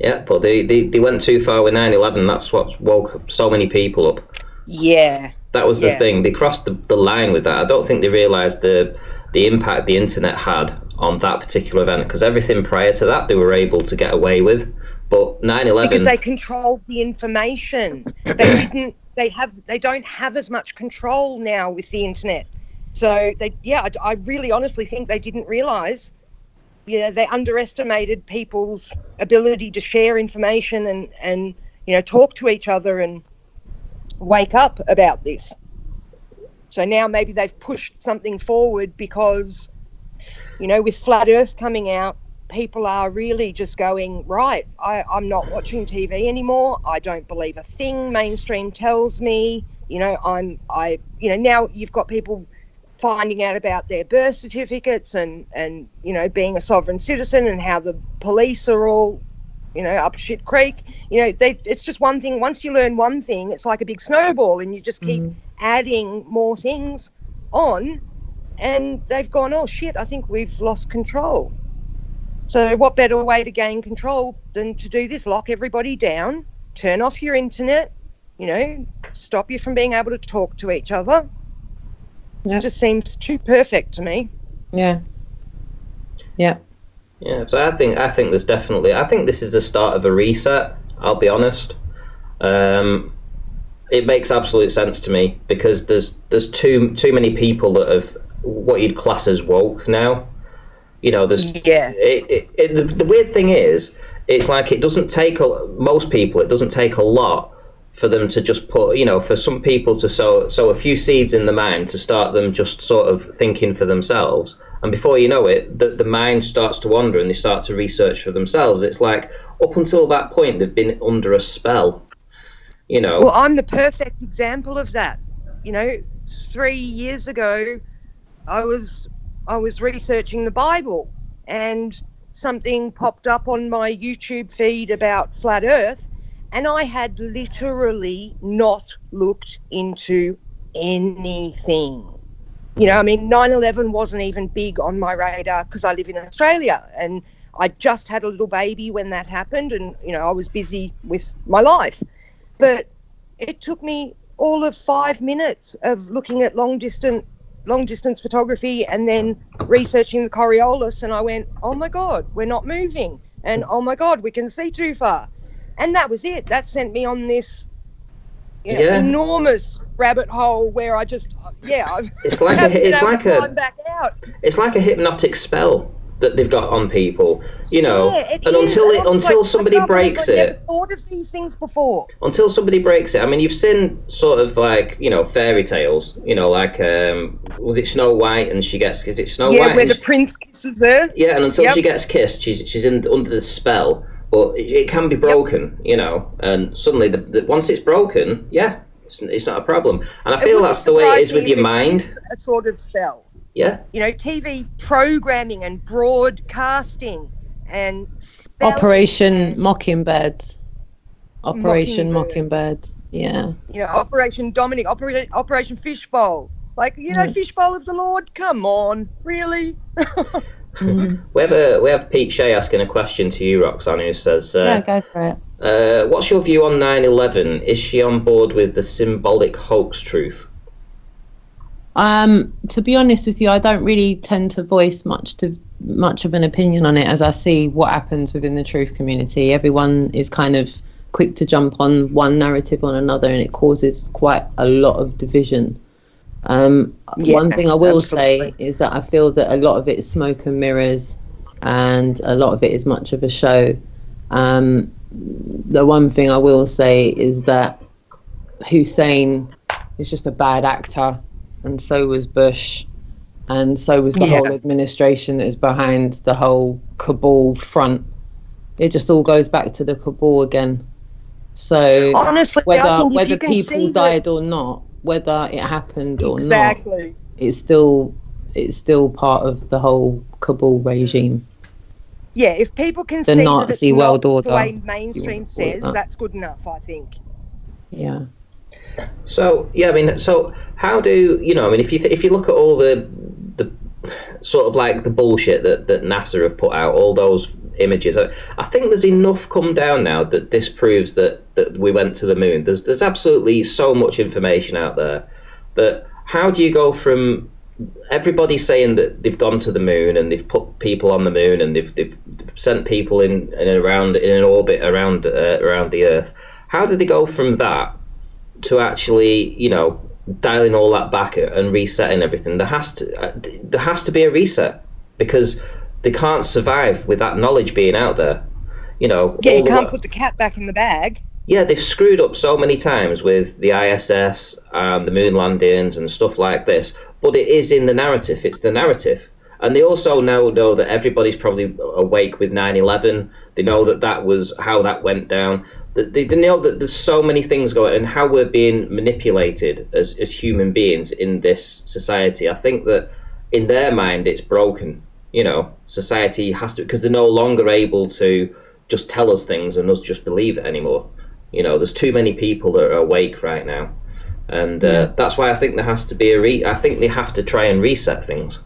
A: Yeah, but they went too far with 9/11. That's what woke so many people up.
B: Yeah.
A: That was the thing. They crossed the line with that. I don't think they realised the impact the internet had on that particular event, because everything prior to that they were able to get away with. But 9/11...
B: Because they controlled the information. They don't have as much control now with the internet. So I really honestly think they didn't realise. Yeah, they underestimated people's ability to share information and you know, talk to each other and wake up about this. So now maybe they've pushed something forward because, you know, with Flat Earth coming out, people are really just going, right, I'm not watching TV anymore. I don't believe a thing mainstream tells me. You know, now you've got people finding out about their birth certificates and you know, being a sovereign citizen and how the police are all, you know, up shit creek. You know, it's just one thing. Once you learn one thing, it's like a big snowball and you just keep adding more things on, and they've gone, oh shit, I think we've lost control. So what better way to gain control than to do this? Lock everybody down, turn off your internet, stop you from being able to talk to each other.
C: Yeah.
B: It just seems too perfect to me.
C: Yeah. Yeah.
A: Yeah, so I think there's definitely, I think this is the start of a reset. I'll be honest. It makes absolute sense to me because there's too many people that have what you'd class as woke now. There's the weird thing is, it's like it doesn't take most people. It doesn't take a lot for them to just put, for some people to sow a few seeds in the mind to start them just sort of thinking for themselves. And before you know it, the mind starts to wander and they start to research for themselves. It's like up until that point, they've been under a spell.
B: Well, I'm the perfect example of that. 3 years ago, I was researching the Bible and something popped up on my YouTube feed about flat Earth, and I had literally not looked into anything. 9/11 wasn't even big on my radar because I live in Australia and I just had a little baby when that happened, and I was busy with my life. But it took me all of 5 minutes of looking at long distance photography and then researching the Coriolis, and I went, oh my God, we're not moving, and oh my God, we can see too far. And that was it. That sent me on this enormous rabbit hole where I just
A: it's like a hypnotic spell that they've got on people, and until somebody breaks it.
B: I've never thought of these things before.
A: Until somebody breaks it. I mean, you've seen sort of like fairy tales, like was it Snow White and she gets, is it Snow White?
B: Yeah, where the prince kisses her.
A: Yeah, and until she gets kissed, she's under the spell, but it can be broken, and suddenly once it's broken, it's not a problem. And I feel that's the way it is with your mind.
B: It's a sort of spell.
A: Yeah.
B: TV programming and broadcasting and
C: Operation Mockingbirds. Operation Mockingbirds. Yeah.
B: Operation Dominic, Operation Fishbowl. Fishbowl of the Lord. Come on, really?
A: We have Pete Shea asking a question to you, Roxanne, who says,
C: go for it.
A: What's your view on 9/11? Is she on board with the symbolic hoax truth?
C: To be honest with you, I don't really tend to voice much of an opinion on it, as I see what happens within the truth community. Everyone is kind of quick to jump on one narrative on another, and it causes quite a lot of division. One thing I will say is that I feel that a lot of it is smoke and mirrors, and a lot of it is much of a show. The one thing I will say is that Hussein is just a bad actor, and so was Bush, and so was the whole administration that is behind the whole cabal front. It just all goes back to the cabal again. So
B: honestly,
C: whether people died or not, whether it happened or not, it's still part of the whole cabal regime.
B: Yeah, if people can see
C: Nazi
B: that it's
C: world
B: not
C: order,
B: the way mainstream says, that's good enough, I think.
C: Yeah.
A: So how do if you look at all the sort of like the bullshit that NASA have put out, all those images, I think there's enough come down now that disproves that we went to the moon. There's absolutely so much information out there that how do you go from everybody saying that they've gone to the moon and they've put people on the moon and they've sent people in an orbit around the Earth, how did they go from that to actually dialing all that back and resetting everything? There has to be a reset, because they can't survive with that knowledge being out there. You
B: can't put the cat back in the bag.
A: Yeah, they've screwed up so many times with the ISS and the moon landings and stuff like this, but it is in the narrative. It's the narrative. And they also now know that everybody's probably awake with 9/11. They know that was how that went down. They know that there's so many things going on and how we're being manipulated as human beings in this society. I think that in their mind it's broken. Society has to, because they're no longer able to just tell us things and us just believe it anymore. There's too many people that are awake right now, and that's why I think there has to be I think they have to try and reset things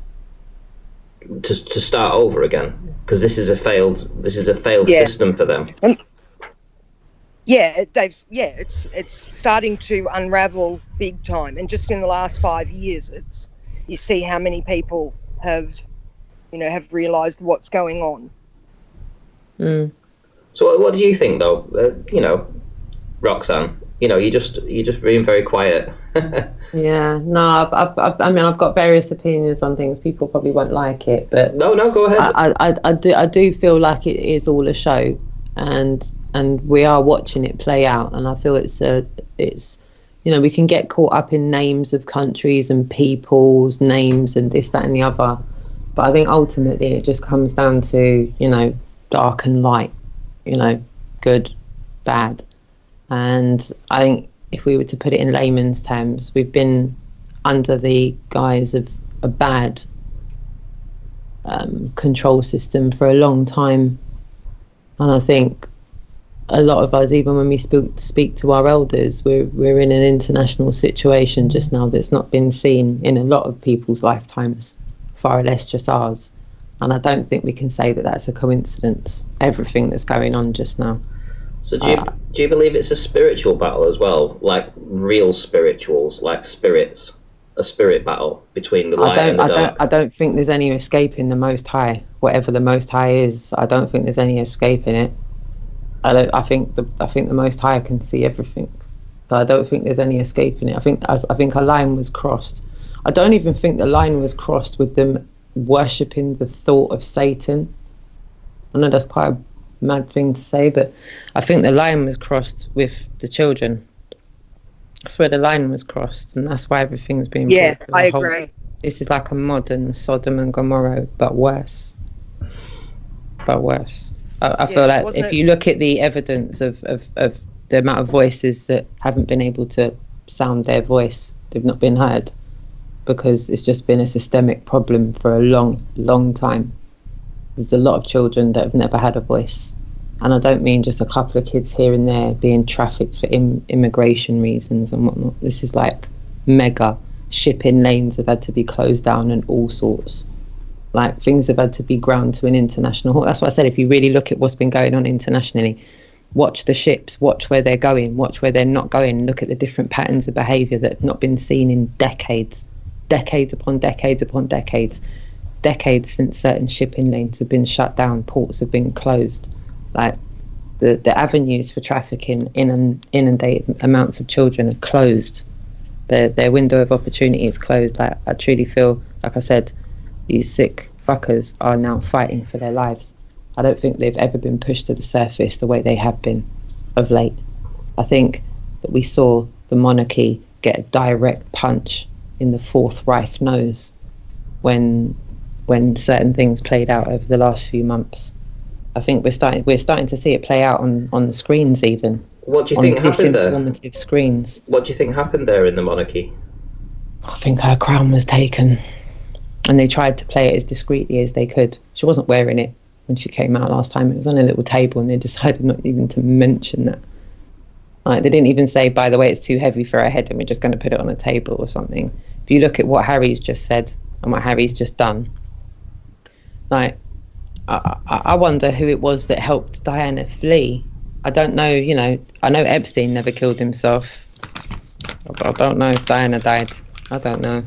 A: to start over again, because this is a failed system for them.
B: it's starting to unravel big time, and just in the last 5 years, you see how many people have realised what's going on.
A: So what do you think, though? Roxanne, you're just being very quiet.
C: Yeah, no, I mean, I've got various opinions on things. People probably won't like it, but
A: No, go ahead.
C: I do feel like it is all a show, and we are watching it play out. And I feel it's we can get caught up in names of countries and people's names and this, that, and the other, but I think ultimately it just comes down to dark and light, good, bad, and I think, if we were to put it in layman's terms, we've been under the guise of a bad control system for a long time. And I think a lot of us, even when we speak to our elders, we're in an international situation just now that's not been seen in a lot of people's lifetimes, far less just ours. And I don't think we can say that that's a coincidence, everything that's going on just now.
A: So do you believe it's a spiritual battle as well, like real spirituals, like spirits, a spirit battle between the light and the dark?
C: I don't think there's any escaping the Most High, whatever the Most High is. I don't think there's any escaping it. I think the Most High can see everything, so I don't think there's any escaping it. I think a line was crossed. I don't even think the line was crossed with them worshipping the thought of Satan. I know that's quite a mad thing to say, but I think the line was crossed with the children. That's where the line was crossed, and that's why everything's been
B: brought to I agree.
C: This is like a modern Sodom and Gomorrah, but worse. I feel like if you look at the evidence of the amount of voices that haven't been able to sound their voice, they've not been heard, because it's just been a systemic problem for a long time. There's a lot of children that have never had a voice, and I don't mean just a couple of kids here and there being trafficked for immigration reasons and whatnot. This is like mega. Shipping lanes have had to be closed down and all sorts. Like, things have had to be ground to an international halt. That's what I said. If you really look at what's been going on internationally, watch the ships, watch where they're going, watch where they're not going, look at the different patterns of behaviour that have not been seen in decades upon decades since certain shipping lanes have been shut down, ports have been closed. Like, the avenues for trafficking inundated amounts of children are closed. Their window of opportunity is closed. Like, I truly feel, like I said, these sick fuckers are now fighting for their lives. I don't think they've ever been pushed to the surface the way they have been of late. I think that we saw the monarchy get a direct punch in the Fourth Reich nose when certain things played out over the last few months. I think we're starting to see it play out on the screens even.
A: What do you think happened there?
C: Disinformative screens.
A: What do you think happened there in the monarchy?
C: I think her crown was taken, and they tried to play it as discreetly as they could. She wasn't wearing it when she came out last time. It was on a little table, and they decided not even to mention that. Like, they didn't even say, by the way, it's too heavy for her head and we're just going to put it on a table or something. If you look at what Harry's just said and what Harry's just done, like, I wonder who it was that helped Diana flee. I don't know, I know Epstein never killed himself. I don't know if Diana died. I don't know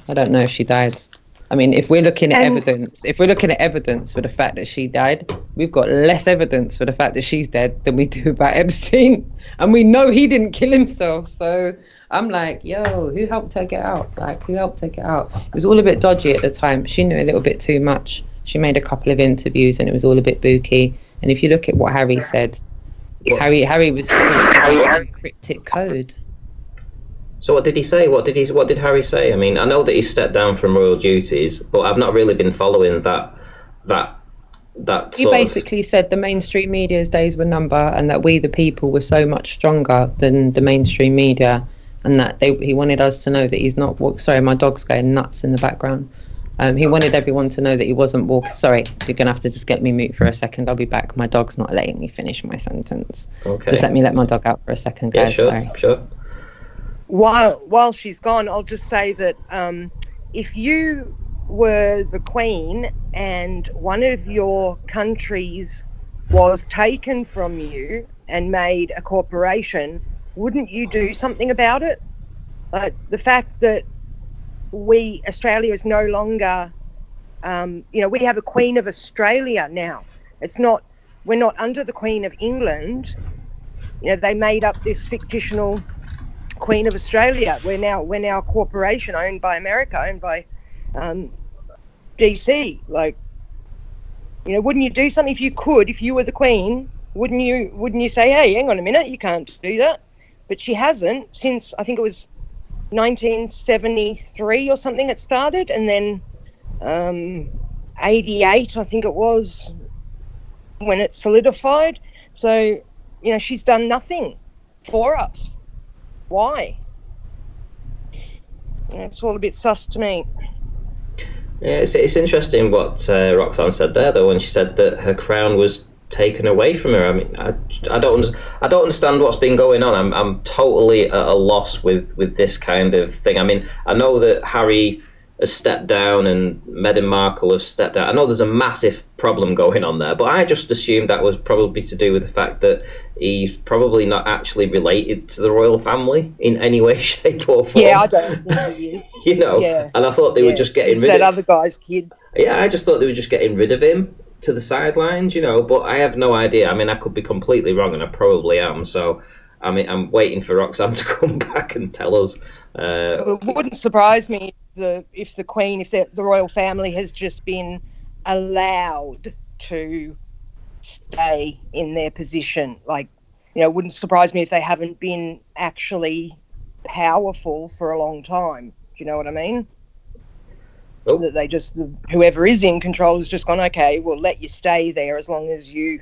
C: if she died. I mean, if we're looking at evidence for the fact that she died, we've got less evidence for the fact that she's dead than we do about Epstein. And we know he didn't kill himself. So I'm like, yo, who helped her get out? It was all a bit dodgy at the time. She knew a little bit too much. She made a couple of interviews and it was all a bit booky. And if you look at what Harry said, Harry was cryptic code.
A: So what did he say? What did Harry say? I mean, I know that he stepped down from royal duties, but I've not really been following that. He basically said the mainstream media's days were number, and that we the people were so much stronger than the mainstream media, and that he wanted us to know that he's not. Sorry, my dog's going nuts in the background. He wanted everyone to know that he wasn't walking. Sorry, you're gonna have to just get me mute for a second. I'll be back. My dog's not letting me finish my sentence. Okay. Just let me let my dog out for a second, guys. Yeah, sure.
B: While she's gone, I'll just say that if you were the Queen and one of your countries was taken from you and made a corporation, wouldn't you do something about it? The fact that Australia is no longer, we have a Queen of Australia now. We're not under the Queen of England. They made up this fictional Queen of Australia. We're now a corporation owned by America, owned by DC. Wouldn't you do something if you could? If you were the Queen, wouldn't you say, hey, hang on a minute, you can't do that? But she hasn't since, I think it was 1973 or something it started, and then 88 I think it was when it solidified. So she's done nothing for us. Why? It's all a bit sus to me.
A: Yeah, it's interesting what Roxanne said there, though, when she said that her crown was taken away from her. I mean, I don't understand what's been going on. I'm totally at a loss with this kind of thing. I mean, I know that Harry has stepped down and Meghan Markle have stepped down. I know there's a massive problem going on there, but I just assumed that was probably to do with the fact that he's probably not actually related to the royal family in any way, shape, or form.
B: Yeah, I don't think he is.
A: Yeah. And I thought they were just getting rid of
B: that other guy's kid.
A: Yeah, I just thought they were just getting rid of him to the sidelines, but I have no idea. I mean, I could be completely wrong, and I probably am. So, I mean, I'm waiting for Roxanne to come back and tell us.
B: It wouldn't surprise me if the royal family has just been allowed to stay in their position. It wouldn't surprise me if they haven't been actually powerful for a long time. Do you know what I mean?
A: Oh.
B: That they whoever is in control has just gone, okay, we'll let you stay there as long as you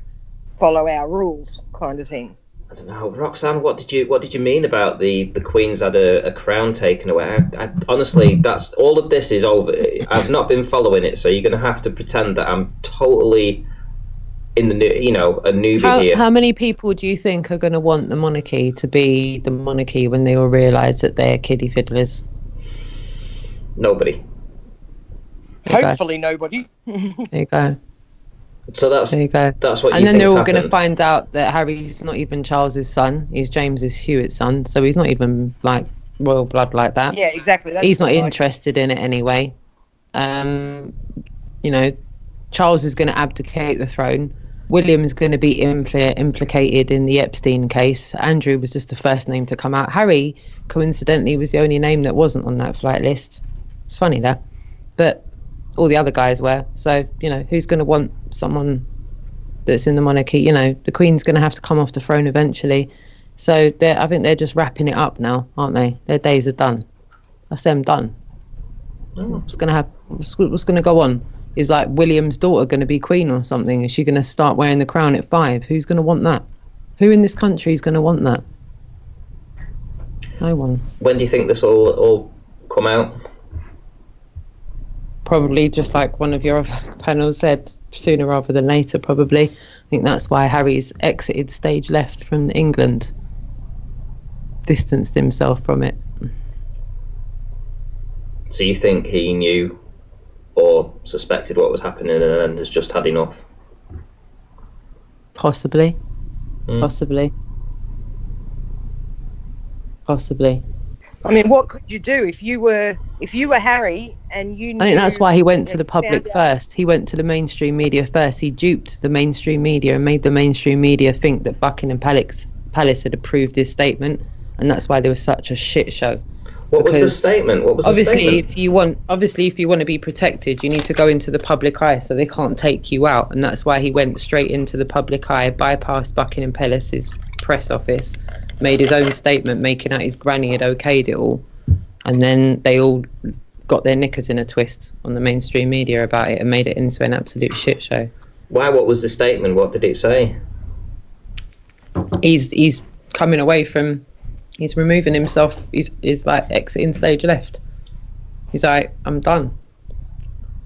B: follow our rules, kind of thing.
A: I don't know, Roxanne. What did you mean about the Queen's had a crown taken away? I honestly, that's all of this is over. I've not been following it, so you're going to have to pretend that I'm totally in the a newbie here.
C: How many people do you think are going to want the monarchy to be the monarchy when they all realise that they're kiddie fiddlers?
A: Nobody.
B: Hopefully, nobody.
C: There you go.
A: So there you go. That's what.
C: And then they're all going to find out that Harry's not even Charles's son; he's James's Hewitt's son. So he's not even like royal blood like that.
B: Yeah, exactly.
C: He's not interested in it anyway. Charles is going to abdicate the throne. William's going to be implicated in the Epstein case. Andrew was just the first name to come out. Harry, coincidentally, was the only name that wasn't on that flight list. It's funny that, but all the other guys were. So, who's going to want someone that's in the monarchy? The Queen's going to have to come off the throne eventually. So I think they're just wrapping it up now, aren't they? Their days are done. That's them done. What's going to go on? Is like William's daughter going to be queen or something? Is she going to start wearing the crown at 5? Who's going to want that? Who in this country is going to want that? No one.
A: When do you think this will all come out?
C: Probably just like one of your other panels said, sooner rather than later, probably. I think that's why Harry's exited stage left from England. Distanced himself from it.
A: So you think he knew or suspected what was happening and then has just had enough?
C: Possibly. Possibly.
B: I mean, what could you do if you were Harry and you knew?
C: I think that's why he went to the public first. He went to the mainstream media first. He duped the mainstream media and made the mainstream media think that Buckingham Palace had approved his statement, and that's why there was such a shit show.
A: What was the statement?
C: If you want to be protected, you need to go into the public eye, so they can't take you out, and that's why he went straight into the public eye, bypassed Buckingham Palace's press office, made his own statement, making out his granny had okayed it all, and then they all got their knickers in a twist on the mainstream media about it and made it into an absolute shit show.
A: Why? What was the statement? What did it say?
C: He's coming away from. He's removing himself. He's like exiting stage left. He's like, I'm done.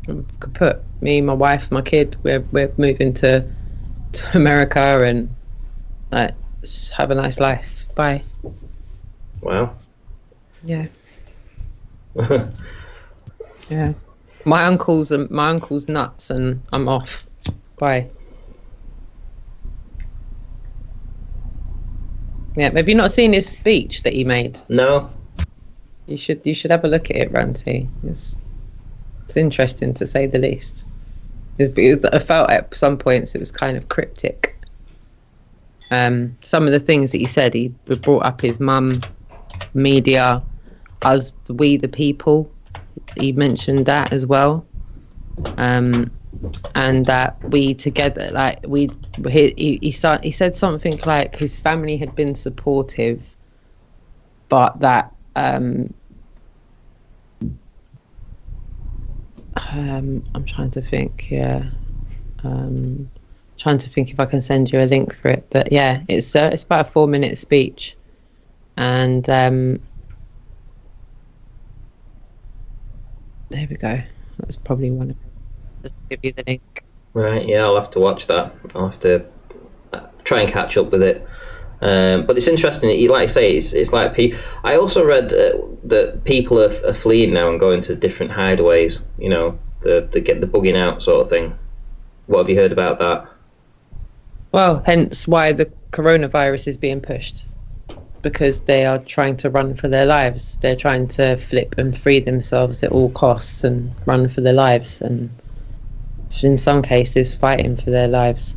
C: I'm kaput. Me, my wife, my kid. We're moving to America and like have a nice life. Bye.
A: Wow.
C: Yeah. Yeah. My uncle's nuts, and I'm off. Bye. Yeah, have you not seen his speech that he made?
A: No.
C: You should have a look at it, Ranty. It's interesting to say the least. I felt at some points it was kind of cryptic. Some of the things that he said, he brought up his mum, media, us, we the people. He mentioned that as well, and that we together, like he said something like his family had been supportive, but that I'm trying to think, yeah. Trying to think if I can send you a link for it, but yeah, it's about a 4-minute speech, and there we go. That's probably one of them. Just give you the link.
A: Right, yeah, I'll have to watch that. I'll have to try and catch up with it. But it's interesting. Like I say, it's like I also read that people are fleeing now and going to different hideaways. You know, the get the bugging out sort of thing. What have you heard about that?
C: Well, hence why the coronavirus is being pushed, because they are trying to run for their lives. They're trying to flip and free themselves at all costs and run for their lives, and in some cases fighting for their lives.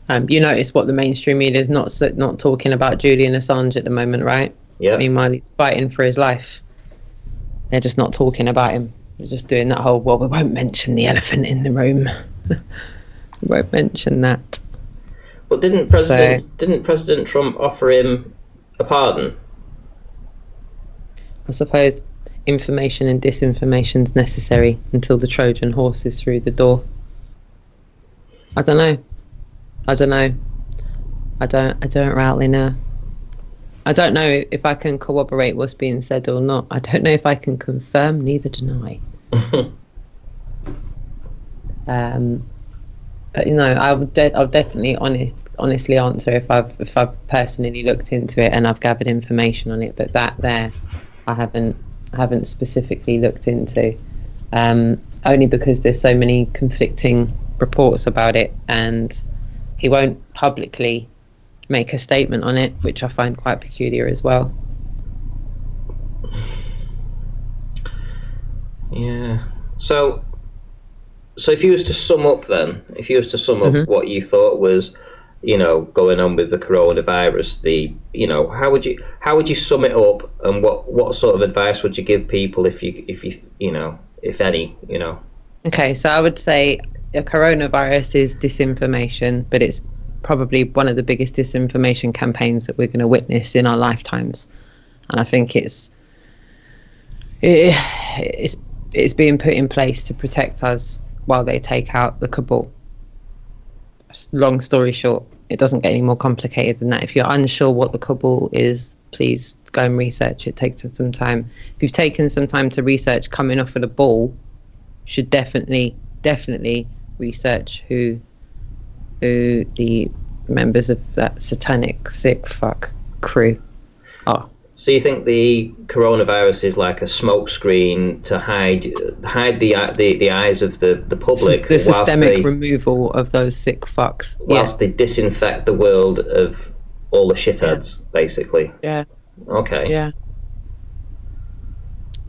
C: You notice what the mainstream media is not talking about Julian Assange at the moment, right?
A: Yeah.
C: Meanwhile, he's fighting for his life. They're just not talking about him. They're just doing that whole, well, we won't mention the elephant in the room. We won't mention that.
A: But didn't President Trump offer him a pardon?
C: I suppose information and disinformation is necessary until the Trojan horse is through the door. I don't know. I don't rightly know. I don't know if I can corroborate what's being said or not. I don't know if I can confirm, neither deny. But I'll definitely honestly answer if I've personally looked into it and I've gathered information on it. But that there, I haven't specifically looked into, only because there's so many conflicting reports about it, and he won't publicly make a statement on it, which I find quite peculiar as well.
A: Yeah. So if you was to sum up what you thought was, going on with the coronavirus, how would you sum it up, and what sort of advice would you give people if any?
C: Okay, so I would say the coronavirus is disinformation, but it's probably one of the biggest disinformation campaigns that we're going to witness in our lifetimes, and I think it's being put in place to protect us while they take out the cabal. Long story short, it doesn't get any more complicated than that. If you're unsure what the cabal is, please go and research it. Take some time. If you've taken some time to research coming off of the ball, you should definitely research who the members of that satanic sick fuck crew are.
A: So you think the coronavirus is like a smokescreen to hide the eyes of the public,
C: the systemic removal of those sick fucks,
A: whilst they disinfect the world of all the shitheads, basically.
C: Yeah.
A: Okay.
C: Yeah.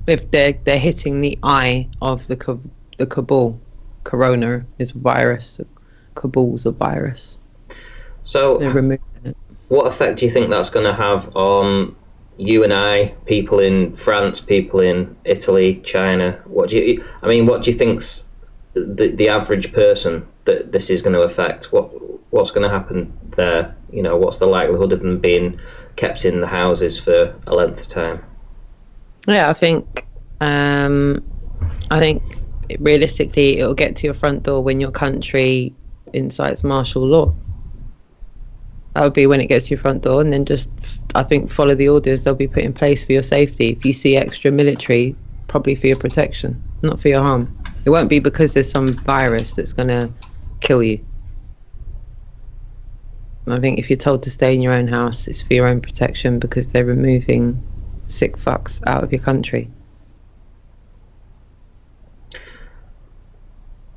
C: If they're hitting the eye of the cabal. Corona is a virus. The cabal's a virus.
A: So
C: they're removing it.
A: What effect do you think that's going to have on you and I, people in France, people in Italy, China? What do you think's the average person that this is going to affect? What's going to happen there? What's the likelihood of them being kept in the houses for a length of time?
C: Yeah, I think realistically it'll get to your front door when your country incites martial law. That would be when it gets to your front door, and then just, I think, follow the orders they'll be put in place for your safety. If you see extra military, probably for your protection, not for your harm. It won't be because there's some virus that's going to kill you. I think if you're told to stay in your own house, it's for your own protection, because they're removing sick fucks out of your country.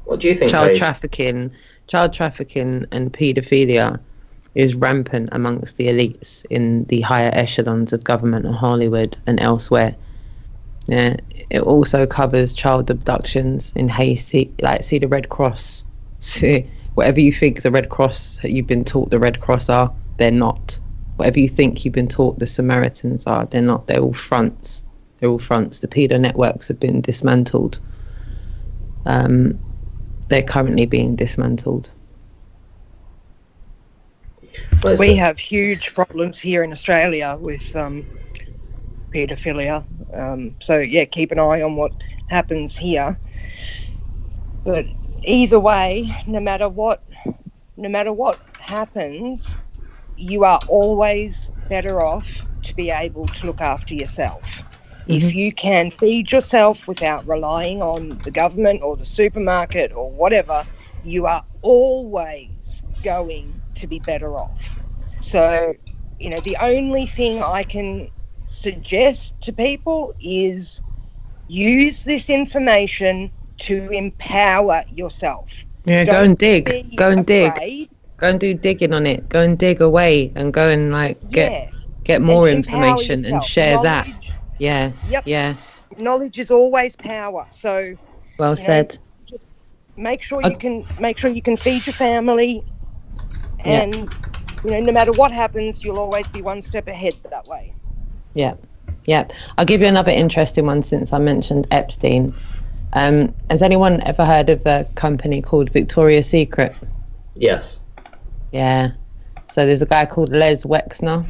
A: What do you think?
C: Child trafficking and paedophilia is rampant amongst the elites in the higher echelons of government and Hollywood and elsewhere. Yeah, it also covers child abductions in Haiti. Like, see the Red Cross. See, whatever you think the Red Cross, you've been taught the Red Cross are, they're not. Whatever you think you've been taught the Samaritans are, they're not. They're all fronts. They're all fronts. The pedo networks have been dismantled. They're currently being dismantled.
B: We have huge problems here in Australia with paedophilia. So yeah, keep an eye on what happens here. But either way, no matter what happens, you are always better off to be able to look after yourself. Mm-hmm. If you can feed yourself without relying on the government or the supermarket or whatever, you are always going to be better off. So, you know, the only thing I can suggest to people is use this information to empower yourself.
C: Yeah, go and dig. Go and dig. Go and do digging on it. Go and dig away and go and get more information and share knowledge, that. Yeah.
B: Yep.
C: Yeah.
B: Knowledge is always power. So
C: well said.
B: Just make sure you can feed your family, and you know, no matter what happens, you'll always be one step ahead that way.
C: Yeah. Yeah. I'll give you another interesting one since I mentioned Epstein. Has anyone ever heard of a company called Victoria's Secret?
A: Yes.
C: Yeah. So there's a guy called Les Wexner.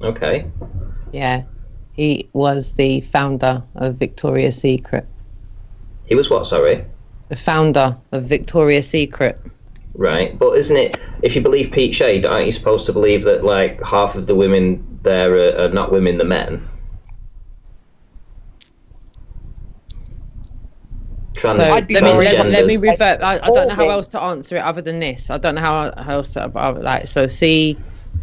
A: Okay.
C: Yeah. He was the founder of Victoria's Secret.
A: He was what, sorry?
C: The founder of Victoria's Secret.
A: Right. But isn't it, if you believe Pete Shade, aren't you supposed to believe that like half of the women there are not women, the men?
C: Let me revert. I don't know how else to answer it other than this. I don't know how else to, like, so see,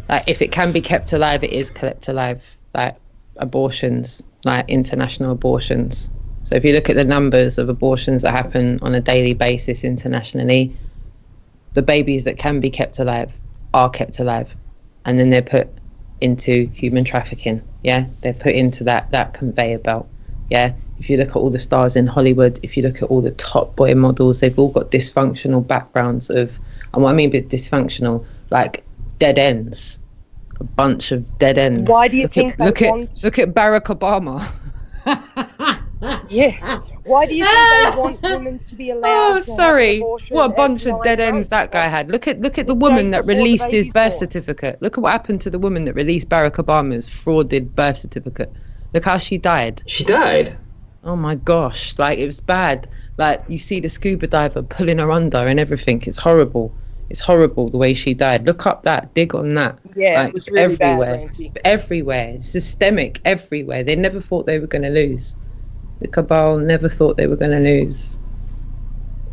C: like, if it can be kept alive, it is kept alive. Like abortions, like international abortions. So if you look at the numbers of abortions that happen on a daily basis internationally, the babies that can be kept alive are kept alive, and then they're put into human trafficking. Yeah, they're put into that conveyor belt. Yeah. If you look at all the stars in Hollywood, if you look at all the top boy models, they've all got dysfunctional backgrounds of, and what I mean by dysfunctional, like dead ends, a bunch of dead ends.
B: Why do you think
C: look at Barack Obama?
B: Yeah. Why do you think they want women to be allowed to have an abortion?
C: What a bunch of dead ends that guy had. Look at the woman that released his birth certificate. Look at what happened to the woman that released Barack Obama's frauded birth certificate. Look how she died.
A: She died?
C: Oh my gosh, like it was bad. Like you see the scuba diver pulling her under and everything. It's horrible. It's horrible the way she died. Look up that, dig on that.
B: Yeah,
C: like,
B: it was really
C: everywhere.
B: Bad,
C: everywhere. It's systemic everywhere. They never thought they were going to lose. The cabal never thought they were going to lose.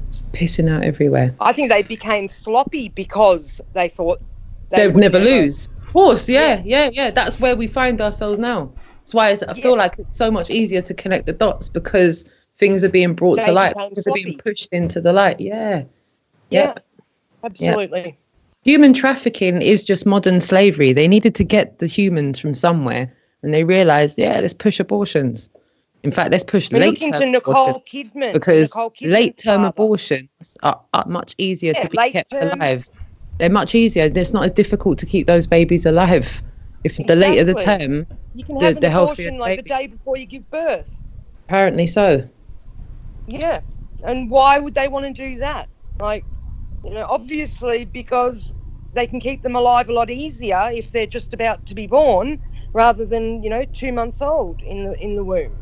C: It's pissing out everywhere.
B: I think they became sloppy because they thought
C: they would never lose. Of course, yeah. That's where we find ourselves now. That's why I feel like it's so much easier to connect the dots because things are being brought to light. Things are being pushed into the light. Yeah.
B: Yep. Absolutely.
C: Yep. Human trafficking is just modern slavery. They needed to get the humans from somewhere and they realised, let's push abortions. In fact, let's push late-term abortions because late-term abortions are much easier to be kept alive. They're much easier. It's not as difficult to keep those babies alive. If the later the term,
B: you can have an abortion like the day before you give birth.
C: Apparently so.
B: Yeah, and why would they want to do that? Like, you know, obviously because they can keep them alive a lot easier if they're just about to be born, rather than 2 months old in the womb.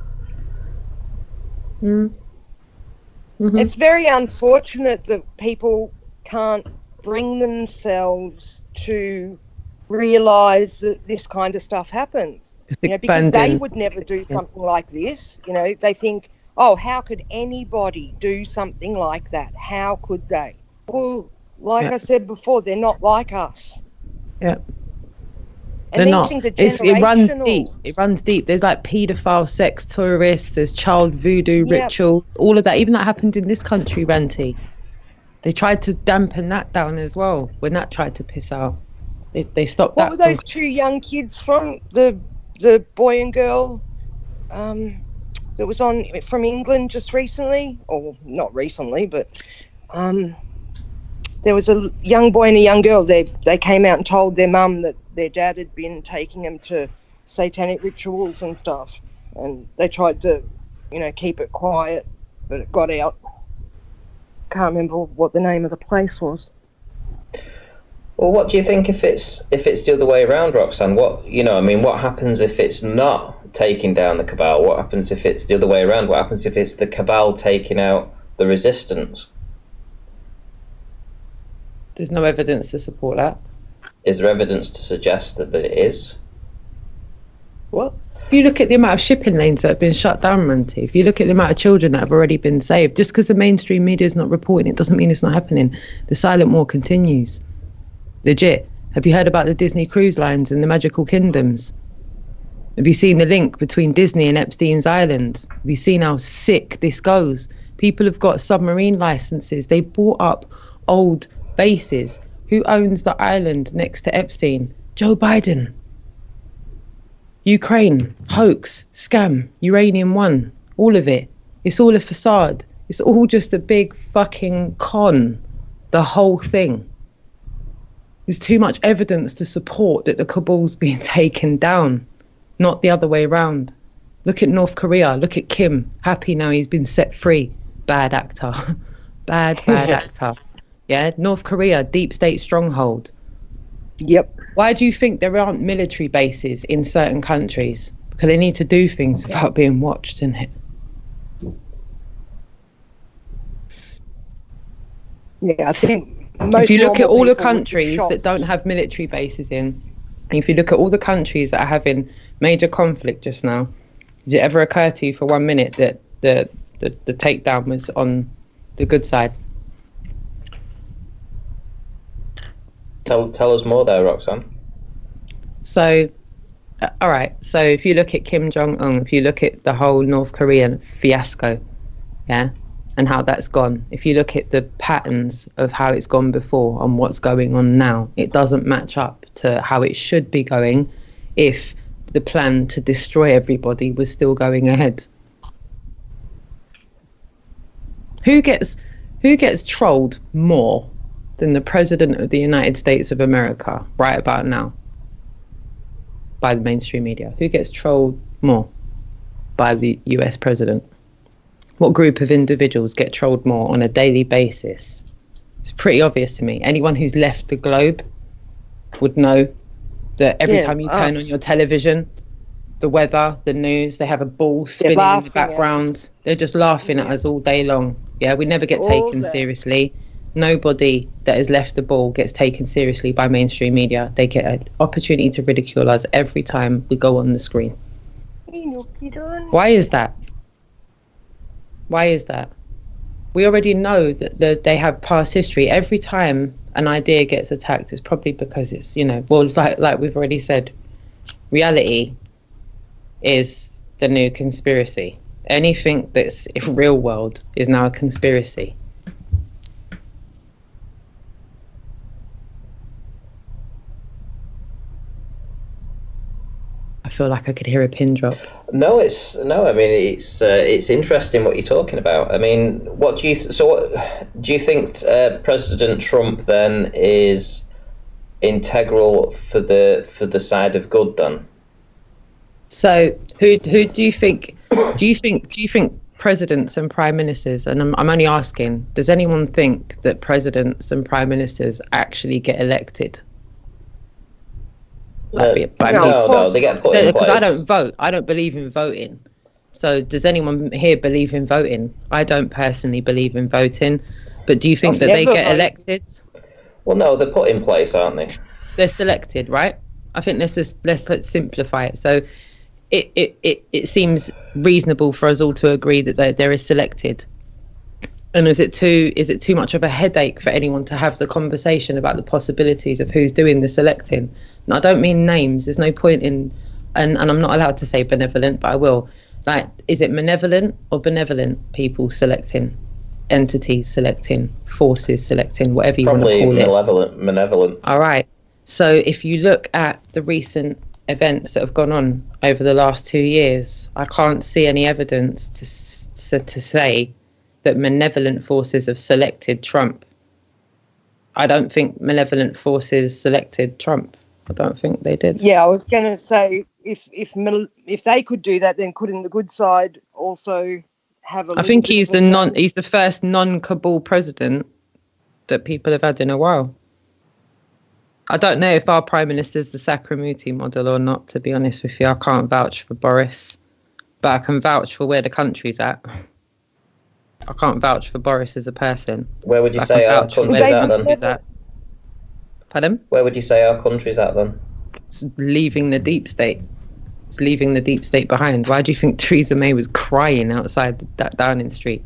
B: Mm-hmm. It's very unfortunate that people can't bring themselves to realise that this kind of stuff happens. Because they would never do something like this. They think, oh, how could anybody do something like that? How could they? Well, like I said before, they're not like us.
C: Yeah.
B: And these things are generational.
C: It runs deep. There's like paedophile sex tourists, there's child voodoo ritual, all of that. Even that happened in this country, Ranty. They tried to dampen that down as well when that tried to piss out. They stopped that.
B: What were those two young kids from? The boy and girl that was on from England just recently, or not recently, but there was a young boy and a young girl. They came out and told their mum that their dad had been taking them to satanic rituals and stuff, and they tried to, keep it quiet, but it got out. Can't remember what the name of the place was.
A: Well, what do you think if it's the other way around, Roxanne? What happens if it's not taking down the cabal? What happens if it's the other way around? What happens if it's the cabal taking out the resistance?
C: There's no evidence to support that.
A: Is there evidence to suggest that it is?
C: What? If you look at the amount of shipping lanes that have been shut down, Monty, if you look at the amount of children that have already been saved, just because the mainstream media is not reporting it doesn't mean it's not happening. The silent war continues. Legit. Have you heard about the Disney cruise lines and the magical kingdoms? Have you seen the link between Disney and Epstein's Island? Have you seen how sick this goes? People have got submarine licenses. They bought up old bases. Who owns the island next to Epstein? Joe Biden. Ukraine, hoax, scam, Uranium One, all of it. It's all a facade. It's all just a big fucking con. The whole thing. There's too much evidence to support that the cabal's being taken down, not the other way around. Look at North Korea. Look at Kim. Happy now he's been set free. Bad actor. bad actor. Yeah, North Korea, deep state stronghold.
B: Yep.
C: Why do you think there aren't military bases in certain countries? Because they need to do things without being watched, isn't it?
B: Yeah, I think
C: if you look at all the countries that don't have military bases in, and if you look at all the countries that are having major conflict just now, did it ever occur to you for 1 minute that the takedown was on the good side?
A: Tell us more there, Roxanne.
C: So, all right. So if you look at Kim Jong-un, if you look at the whole North Korean fiasco, yeah, and how that's gone, if you look at the patterns of how it's gone before and what's going on now, it doesn't match up to how it should be going if the plan to destroy everybody was still going ahead. Who gets trolled more than the President of the United States of America right about now by the mainstream media? Who gets trolled more by the US President? What group of individuals get trolled more on a daily basis? It's pretty obvious to me. Anyone who's left the globe would know that every time you turn on your television, the weather, the news, they have a ball spinning in the background. They're just laughing at us all day long. Yeah, we never get taken seriously. Nobody that has left the ball gets taken seriously by mainstream media. They get an opportunity to ridicule us every time we go on the screen. Why is that? Why is that? We already know that they have past history. Every time an idea gets attacked, it's probably because it's, like we've already said, reality is the new conspiracy. Anything that's in real world is now a conspiracy. I feel like I could hear a pin drop.
A: No. I mean, it's interesting what you're talking about. I mean, what do you think President Trump then is integral for the side of good then?
C: So who do you think? Do you think presidents and prime ministers? And I'm only asking. Does anyone think that presidents and prime ministers actually get elected?
A: No, they get put in place.
C: Because I don't vote. I don't believe in voting. So does anyone here believe in voting? I don't personally believe in voting. But do you think that they get elected?
A: Well, no, they're put in place, aren't they?
C: They're selected, right? I think let's simplify it. So it seems reasonable for us all to agree that there is selected. And is it too much of a headache for anyone to have the conversation about the possibilities of who's doing the selecting? And I don't mean names. There's no point in, and I'm not allowed to say benevolent, but I will. Like, is it malevolent or benevolent people selecting? entities selecting, forces selecting, whatever you want to
A: Probably
C: call it.
A: malevolent.
C: All right. So if you look at the recent events that have gone on over the last 2 years, I can't see any evidence to say that malevolent forces have selected Trump. I don't think malevolent forces selected Trump. I don't think they did.
B: Yeah, I was going to say if they could do that, then couldn't the good side also have a?
C: I think he's the first non-Kabul president that people have had in a while. I don't know if our prime minister's the Sakramuti model or not, to be honest with you. I can't vouch for Boris, but I can vouch for where the country's at. I can't vouch for Boris as a person.
A: Where would you say our country's at then?
C: Pardon?
A: Where would you say our country's at then?
C: It's leaving the deep state. It's leaving the deep state behind. Why do you think Theresa May was crying outside that Downing Street?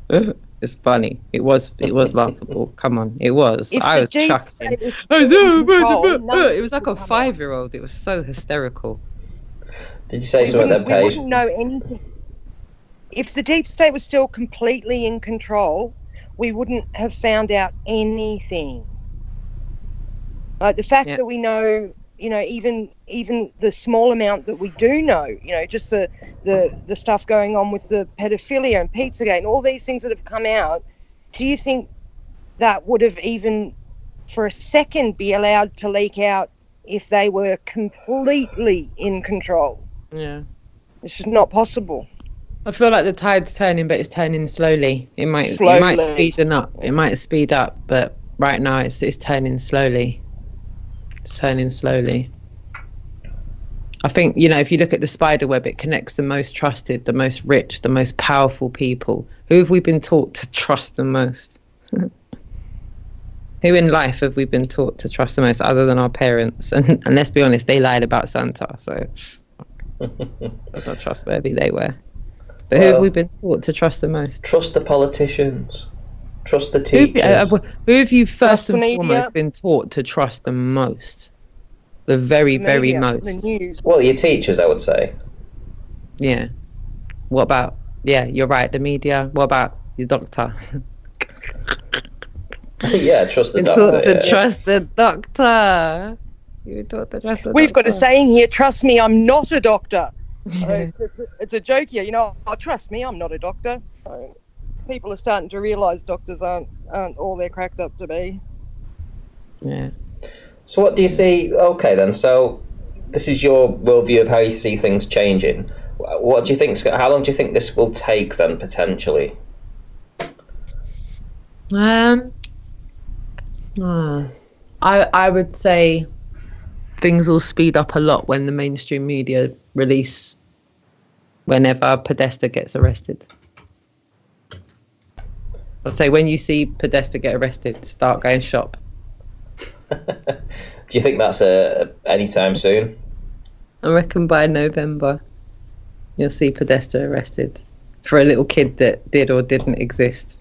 C: It's funny. It was laughable. Come on, it was. I was chuckling. It was like a 5-year-old. It was so hysterical.
A: Did you say something then, Paige?
B: We wouldn't know anything. If the deep state was still completely in control, we wouldn't have found out anything. Like the fact that we know, even the small amount that we do know, just the stuff going on with the pedophilia and Pizzagate and all these things that have come out, do you think that would have even for a second be allowed to leak out if they were completely in control?
C: Yeah.
B: It's just not possible.
C: I feel like the tide's turning, but it's turning slowly. It might speed up. It might speed up, but right now it's turning slowly. It's turning slowly. I think, if you look at the spider web, it connects the most trusted, the most rich, the most powerful people. Who have we been taught to trust the most? Who in life have we been taught to trust the most other than our parents? And let's be honest, they lied about Santa, so that's how trustworthy they were. But who have we been taught to trust the most?
A: Trust the politicians. Trust the teachers.
C: Who have you first and foremost been taught to trust the most? The very, very most.
B: The news.
A: Well, your teachers, I would say.
C: Yeah. What about? Yeah, you're right. The media. What about your doctor?
A: Yeah, trust the
C: doctor.
A: Taught
C: to trust the doctor. You taught to trust the
B: We've
C: doctor.
B: got a saying here. Trust me, I'm not a doctor. It's a joke here. Trust me, I'm not a doctor. People are starting to realise doctors aren't all they're cracked up to be.
C: Yeah.
A: So what do you see? Okay, then. So this is your worldview of how you see things changing. What do you think? How long do you think this will take then, potentially?
C: I would say things will speed up a lot when the mainstream media release whenever Podesta gets arrested. I'd say when you see Podesta get arrested, start going shop.
A: Do you think that's anytime soon?
C: I reckon by November you'll see Podesta arrested for a little kid that did or didn't exist.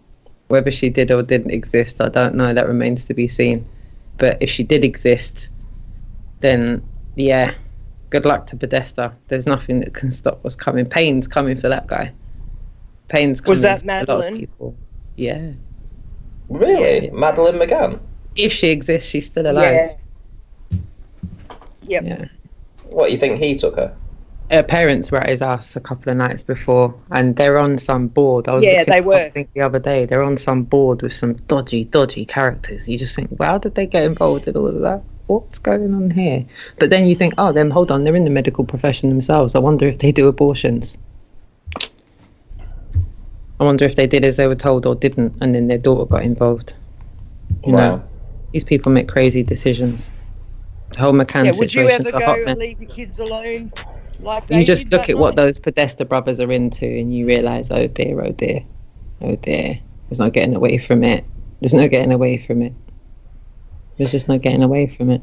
C: Whether she did or didn't exist, I don't know. That remains to be seen. But if she did exist, then yeah, good luck to Podesta. There's nothing that can stop what's coming. Pain's coming for that guy. Pain's coming.
B: Was that
C: for
B: Madeleine?
C: a lot of people. Yeah.
A: Really?
C: Yeah.
A: Madeleine McGann?
C: If she exists, she's still alive.
B: Yeah. Yep.
C: Yeah.
A: What, you think he took her?
C: Her parents were at his house a couple of nights before, and they're on some board.
B: They were.
C: I think the other day they're on some board with some dodgy characters. You just think, well, how did they get involved in all of that? What's going on here? But then you think, oh, then hold on, they're in the medical profession themselves. I wonder if they do abortions. I wonder if they did as they were told or didn't, and then their daughter got involved. You know, these people make crazy decisions. The whole McCann
B: would you
C: situation's
B: ever
C: a hot
B: go
C: mess.
B: and leave your kids alone? Like
C: You just look at what
B: night?
C: those Podesta brothers are into and you realise, oh dear, oh dear, oh dear. There's no getting away from it. There's no getting away from it. There's just no getting away from it.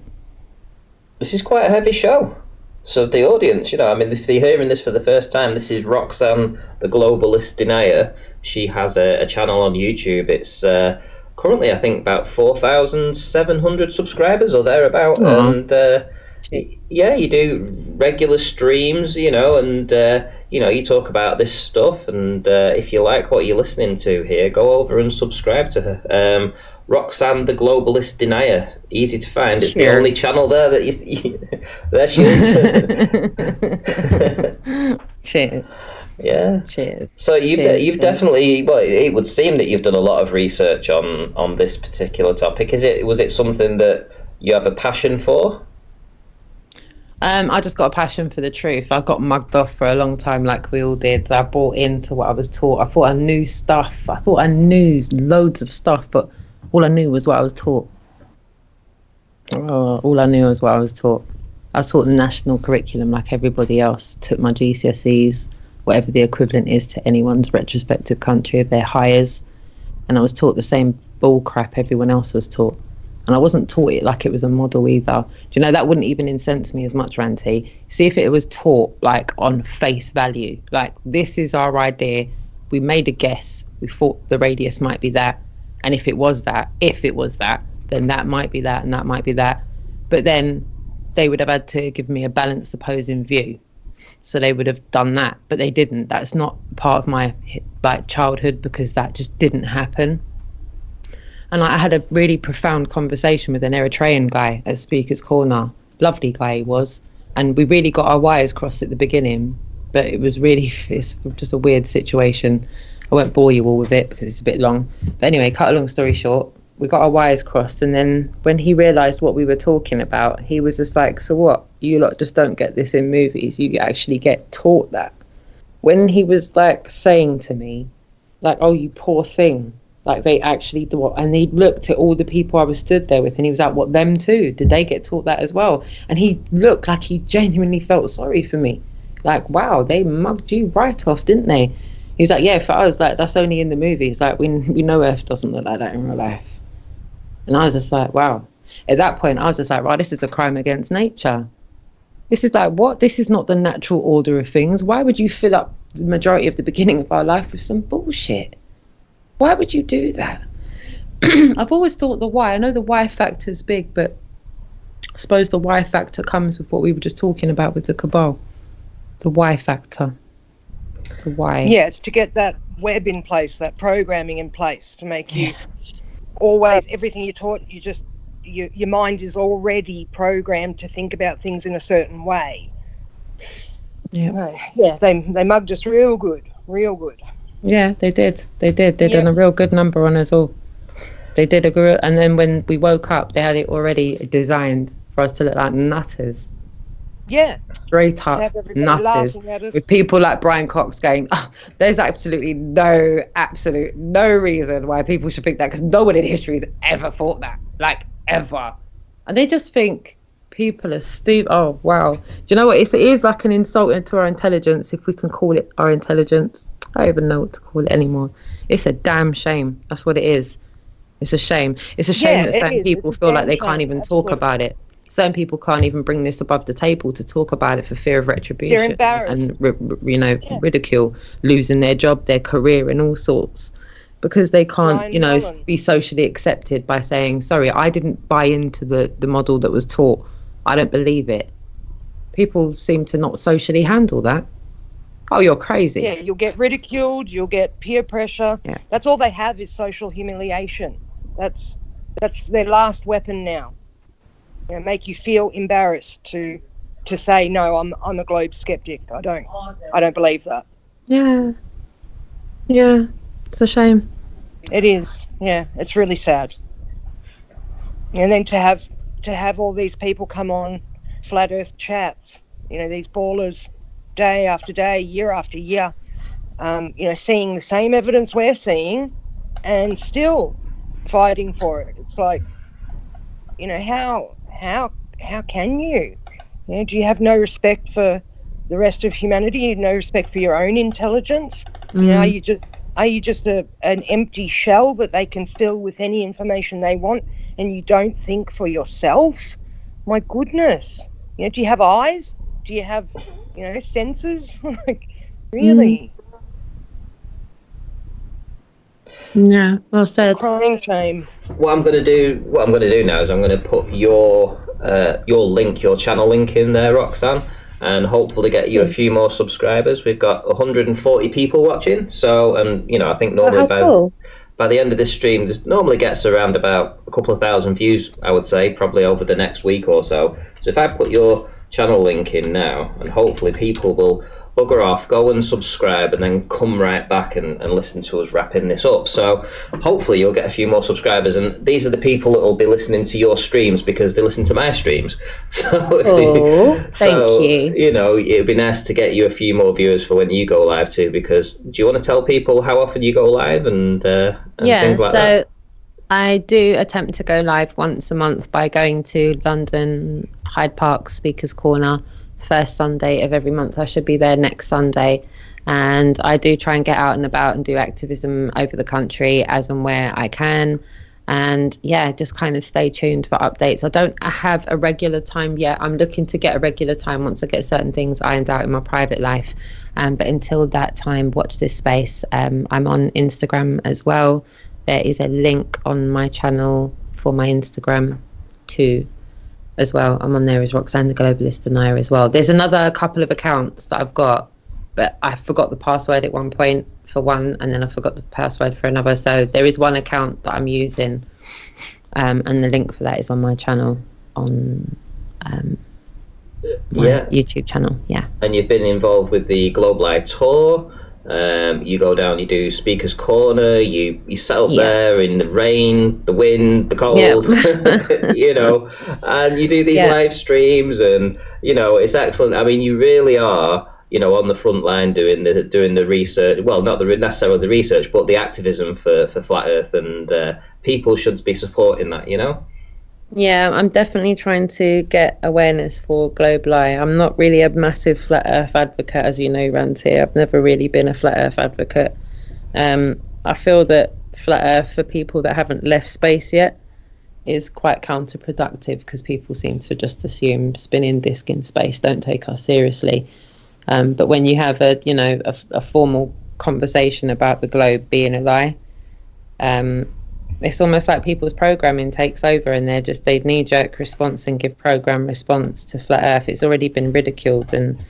A: This is quite a heavy show. So the audience, if they're hearing this for the first time, this is Roxanne, the globalist denier. She has a channel on YouTube. It's currently, I think, about 4,700 subscribers or thereabout.
C: Aww.
A: And yeah, you do regular streams, and you talk about this stuff, and if you like what you're listening to here, go over and subscribe to her. Roxanne the Globalist Denier, easy to find. It's the only channel there that there she is.
C: Cheers.
A: Yeah.
C: Cheers.
A: So you've definitely, well, it would seem that you've done a lot of research on this particular topic. Was it something that you have a passion for?
C: I just got a passion for the truth. I got mugged off for a long time, like we all did. I bought into what I was taught. I thought I knew stuff. I thought I knew loads of stuff, but all I knew was what I was taught. All I knew was what I was taught. I was taught the national curriculum like everybody else. Took my GCSEs, whatever the equivalent is to anyone's retrospective country of their hires. And I was taught the same bull crap everyone else was taught. And I wasn't taught it like it was a model either. Do you know, that wouldn't even incense me as much, Ranty. See if it was taught like on face value. Like, this is our idea. We made a guess. We thought the radius might be that. And if it was that, then that might be that and that might be that. But then they would have had to give me a balanced opposing view. So they would have done that, but they didn't. That's not part of my childhood, because that just didn't happen. And I had a really profound conversation with an Eritrean guy at Speaker's Corner. Lovely guy he was. And we really got our wires crossed at the beginning, but it's just a weird situation. I won't bore you all with it because it's a bit long. But anyway, cut a long story short, we got our wires crossed. And then when he realised what we were talking about, he was just like, so what? You lot just don't get this in movies. You actually get taught that. When he was like saying to me, like, oh, you poor thing. Like, they actually do it. And he looked at all the people I was stood there with, and he was like, what, them too? Did they get taught that as well? And he looked like he genuinely felt sorry for me. Like, wow, they mugged you right off, didn't they? He's like, yeah, for us, like, that's only in the movies. Like, we know Earth doesn't look like that in real life. And I was just like, wow. At that point, I was just like, right, this is a crime against nature. This is like, what? This is not the natural order of things. Why would you fill up the majority of the beginning of our life with some bullshit? Why would you do that? I've always thought the why. I know the why factor is big, but I suppose the why factor comes with what we were just talking about with the cabal. The why factor. The why.
B: Yeah, it's to get that web in place, that programming in place, to make you always, everything you're taught, your mind is already programmed to think about things in a certain way. Yeah, they mugged us real good.
C: Yeah, they did. They'd done a real good number on us all. They did and then when we woke up, they had it already designed for us to look like nutters.
B: Yeah.
C: Straight up nutters. With people like Brian Cox going, oh, there's absolutely no reason why people should think that, because no one in history has ever thought that. Like, ever. And they just think people are stupid. Oh, wow. Do you know what? It is like an insult to our intelligence, if we can call it our intelligence. I don't even know what to call it anymore. It's a damn shame. That's what it is. It's a shame. It's a shame that certain people feel like they can't even talk about it. Certain people can't even bring this above the table to talk about it for fear of retribution.
B: They're embarrassed.
C: And, ridicule, losing their job, their career, and all sorts. Because they can't, be socially accepted by saying, sorry, I didn't buy into the model that was taught. I don't believe it. People seem to not socially handle that. Oh, you're crazy.
B: Yeah, you'll get ridiculed, you'll get peer pressure. Yeah. That's all they have is social humiliation. That's their last weapon now. Make you feel embarrassed to say, no, I'm a globe skeptic. I don't believe that.
C: Yeah. Yeah. It's a shame.
B: It is. Yeah, it's really sad. And then to have all these people come on flat earth chats, these ballers, day after day, year after year, seeing the same evidence we're seeing and still fighting for it. It's like, how can you? Do you have no respect for the rest of humanity? No respect for your own intelligence? Are you just an empty shell that they can fill with any information they want, and you don't think for yourself? My goodness. Do you have eyes? Do you have, senses? Like, really?
C: Yeah, well said.
B: Crying shame.
A: What I'm going to do now is I'm going to put your link, your channel link in there, Roxanne, and hopefully get you a few more subscribers. We've got 140 people watching, so, and I think normally by the end of this stream, this normally gets around about a couple of thousand views, I would say, probably over the next week or so. So if I put your channel link in now, and hopefully people will bugger off, go and subscribe, and then come right back and listen to us wrapping this up. So hopefully you'll get a few more subscribers, and these are the people that will be listening to your streams because they listen to my streams. So
C: thank you.
A: It'd be nice to get you a few more viewers for when you go live too, because do you want to tell people how often you go live and things like that?
C: I do attempt to go live once a month by going to London Hyde Park Speakers Corner first Sunday of every month. I should be there next Sunday, and I do try and get out and about and do activism over the country as and where I can, and just kind of stay tuned for updates. I don't have a regular time yet. I'm looking to get a regular time once I get certain things ironed out in my private life, but until that time, watch this space. I'm on Instagram as well. There is a link on my channel for my Instagram too as well. I'm on there as Roxanne the Globalist Anaya as well. There's another couple of accounts that I've got, but I forgot the password at one point for one, and then I forgot the password for another. So there is one account that I'm using, and the link for that is on my channel, on my YouTube channel. Yeah.
A: And you've been involved with the Global Eye Tour. You go down, you do Speaker's Corner, you set up there in the rain, the wind, the cold, and you do these live streams, and it's excellent. I mean, you really are, on the front line doing the research. Well, not necessarily the research, but the activism for Flat Earth, and people should be supporting that.
C: Yeah, I'm definitely trying to get awareness for Global Eye. I'm not really a massive Flat Earth advocate, as you know, around here. I've never really been a Flat Earth advocate. I feel that Flat Earth, for people that haven't left space yet, is quite counterproductive, because people seem to just assume spinning disc in space, don't take us seriously. But when you have a formal conversation about the globe being a lie, it's almost like people's programming takes over, and they'd knee-jerk response and give program response to Flat Earth. It's already been ridiculed, and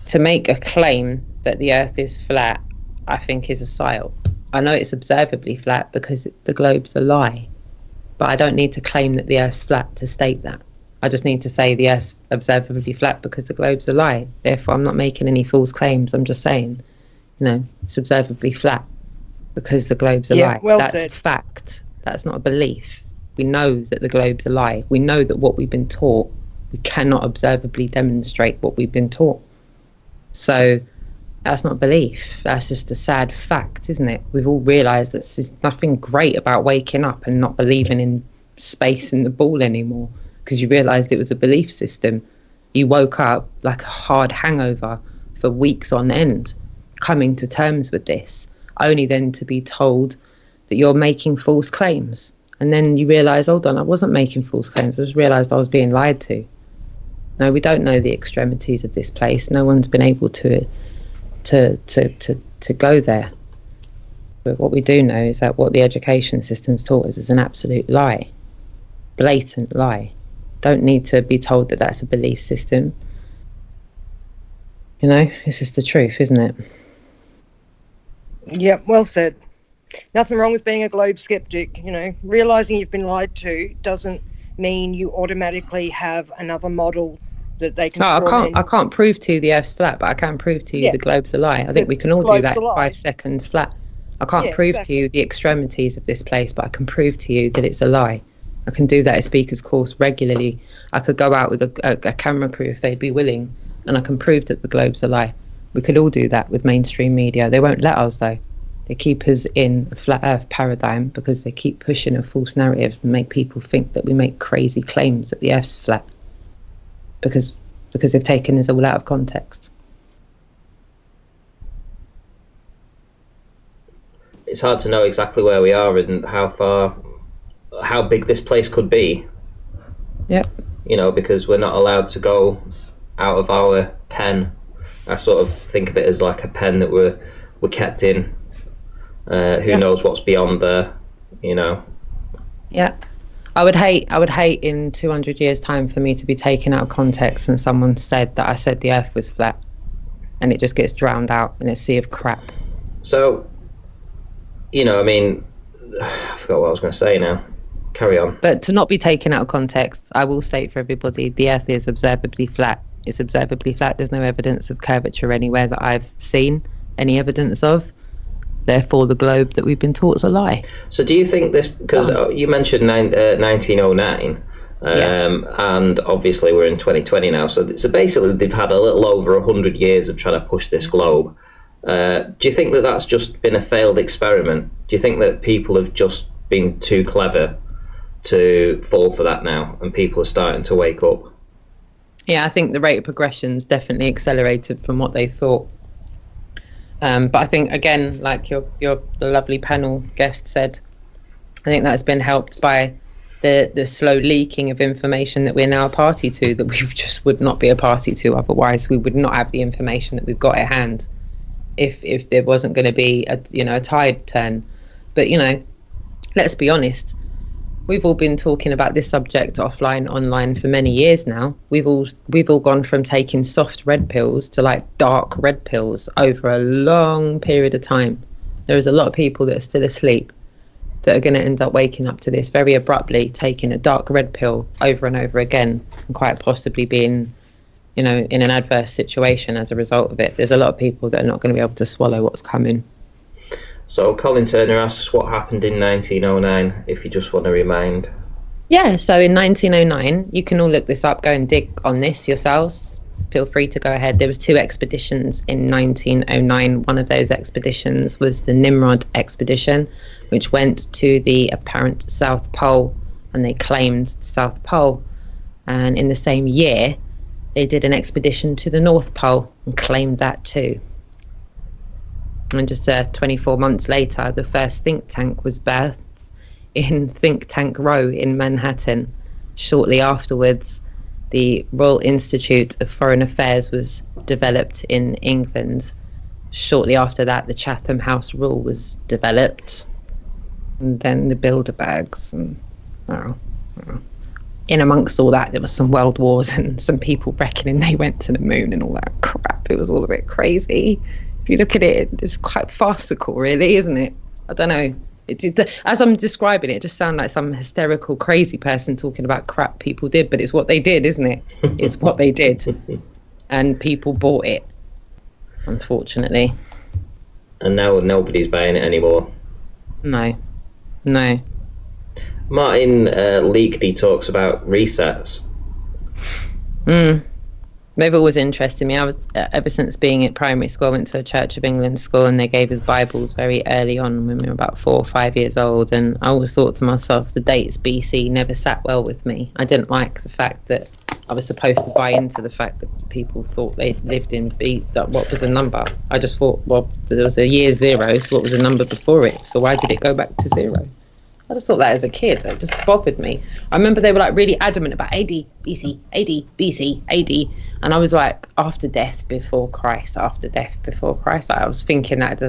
C: to make a claim that the Earth is flat, I think, is a psyop. I know it's observably flat because the globe's a lie, but I don't need to claim that the Earth's flat to state that. I just need to say the Earth's observably flat because the globe's a lie. Therefore, I'm not making any false claims. I'm just saying, it's observably flat because the globe's a lie. That's fact. That's not a belief. We know that the globe's a lie. We know that what we've been taught, we cannot observably demonstrate what we've been taught. So that's not belief. That's just a sad fact, isn't it? We've all realised that there's nothing great about waking up and not believing in space and the ball anymore, because you realised it was a belief system. You woke up like a hard hangover for weeks on end, coming to terms with this, only then to be told that you're making false claims. And then you realise, hold on, I wasn't making false claims. I just realised I was being lied to. No, we don't know the extremities of this place. No one's been able to go there. But what we do know is that what the education system's taught us is an absolute lie. Blatant lie. Don't need to be told that that's a belief system. It's just the truth, isn't it?
B: Yeah, well said. Nothing wrong with being a globe skeptic. Realizing you've been lied to doesn't mean you automatically have another model that they can.
C: I can't prove to you the Earth's flat, but I can prove to you the globe's a lie. I think we can all do that in 5 seconds flat. I can't prove to you the extremities of this place, but I can prove to you that it's a lie. I can do that at Speaker's Course regularly. I could go out with a camera crew if they'd be willing, and I can prove that the globe's a lie. We could all do that with mainstream media. They won't let us, though. They keep us in a flat earth paradigm because they keep pushing a false narrative and make people think that we make crazy claims that the earth's flat, because they've taken us all out of context.
A: It's hard to know exactly where we are and how big this place could be.
C: Yep.
A: Because we're not allowed to go out of our pen. I sort of think of it as like a pen that we're kept in. Who knows what's beyond there,
C: Yeah. I would hate in 200 years' time for me to be taken out of context and someone said that I said the Earth was flat, and it just gets drowned out in a sea of crap.
A: So, I mean, I forgot what I was going to say now. Carry on.
C: But to not be taken out of context, I will state for everybody, the Earth is observably flat. It's observably flat. There's no evidence of curvature anywhere that I've seen any evidence of. Therefore, the globe that we've been taught is a lie.
A: So do you think this, because you mentioned 1909, and obviously we're in 2020 now, so basically they've had a little over 100 years of trying to push this globe. Do you think that that's just been a failed experiment? Do you think that people have just been too clever to fall for that now, and people are starting to wake up?
C: Yeah, I think the rate of progression's definitely accelerated from what they thought. But I think, again, like the lovely panel guest said, I think that's been helped by the slow leaking of information that we're now a party to, that we just would not be a party to otherwise. We would not have the information that we've got at hand if there wasn't going to be a tide turn. But let's be honest, we've all been talking about this subject offline, online for many years now. We've all gone from taking soft red pills to like dark red pills over a long period of time. There is a lot of people that are still asleep that are going to end up waking up to this very abruptly, taking a dark red pill over and over again, and quite possibly being, in an adverse situation as a result of it. There's a lot of people that are not going to be able to swallow what's coming.
A: So Colin Turner asks what happened in 1909, if you just want to remind.
C: Yeah, so in 1909, you can all look this up, go and dig on this yourselves. Feel free to go ahead. There was 2 expeditions in 1909. One of those expeditions was the Nimrod expedition, which went to the apparent South Pole, and they claimed the South Pole. And in the same year, they did an expedition to the North Pole and claimed that too. And just 24 months later, the first think tank was birthed in Think Tank Row in Manhattan. Shortly afterwards, the Royal Institute of Foreign Affairs was developed in England. Shortly after that, the Chatham House Rule was developed. And then the Bilderbergs. And in amongst all that, there was some world wars and some people reckoning they went to the moon and all that crap. It was all a bit crazy. If you look at it, it's quite farcical, really, isn't it? I don't know. As I'm describing it, it just sounds like some hysterical, crazy person talking about crap people did, but it's what they did, isn't it? It's what they did. And people bought it, unfortunately.
A: And now nobody's buying it anymore.
C: No.
A: Martin Leakedy talks about resets.
C: They've always interested me. I was ever since being at primary school, I went to a Church of England school, and they gave us Bibles very early on when we were about 4 or 5 years old. And I always thought to myself, the dates BC never sat well with me. I didn't like the fact that I was supposed to buy into the fact that people thought they lived in what was a number. I just thought, well, there was a year 0, so what was the number before it? So why did it go back to 0? I just thought that as a kid. It just bothered me. I remember they were like really adamant about AD, BC, AD, BC, AD. And I was like, after death, before Christ, after death, before Christ. I was thinking that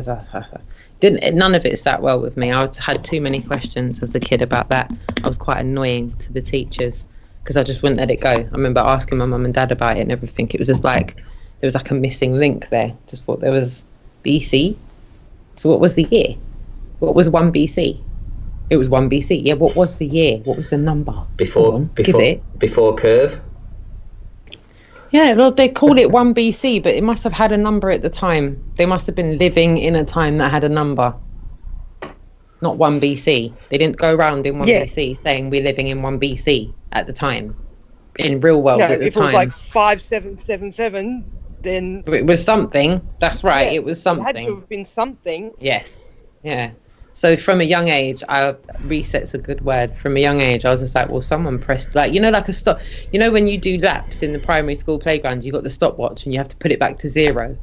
C: none of it sat well with me. I had too many questions as a kid about that. I was quite annoying to the teachers because I just wouldn't let it go. I remember asking my mum and dad about it and everything. It was just like, there was like a missing link there. Just thought there was BC. So what was the year? What was 1 BC? It was 1 BC. Yeah, what was the year? What was the number?
A: Before curve?
C: Yeah, well, they called it 1 BC, but it must have had a number at the time. They must have been living in a time that had a number. Not 1 BC. They didn't go around in 1 BC saying we're living in 1 BC at the time. In real world at the time.
B: If it was like 5777, then...
C: It was something. That's right, it was something.
B: It had to have been something.
C: Yes, yeah. So from a young age, reset's a good word. From a young age, I was just like, well, someone pressed, like a stop. When you do laps in the primary school playground, you got the stopwatch and you have to put it back to 0.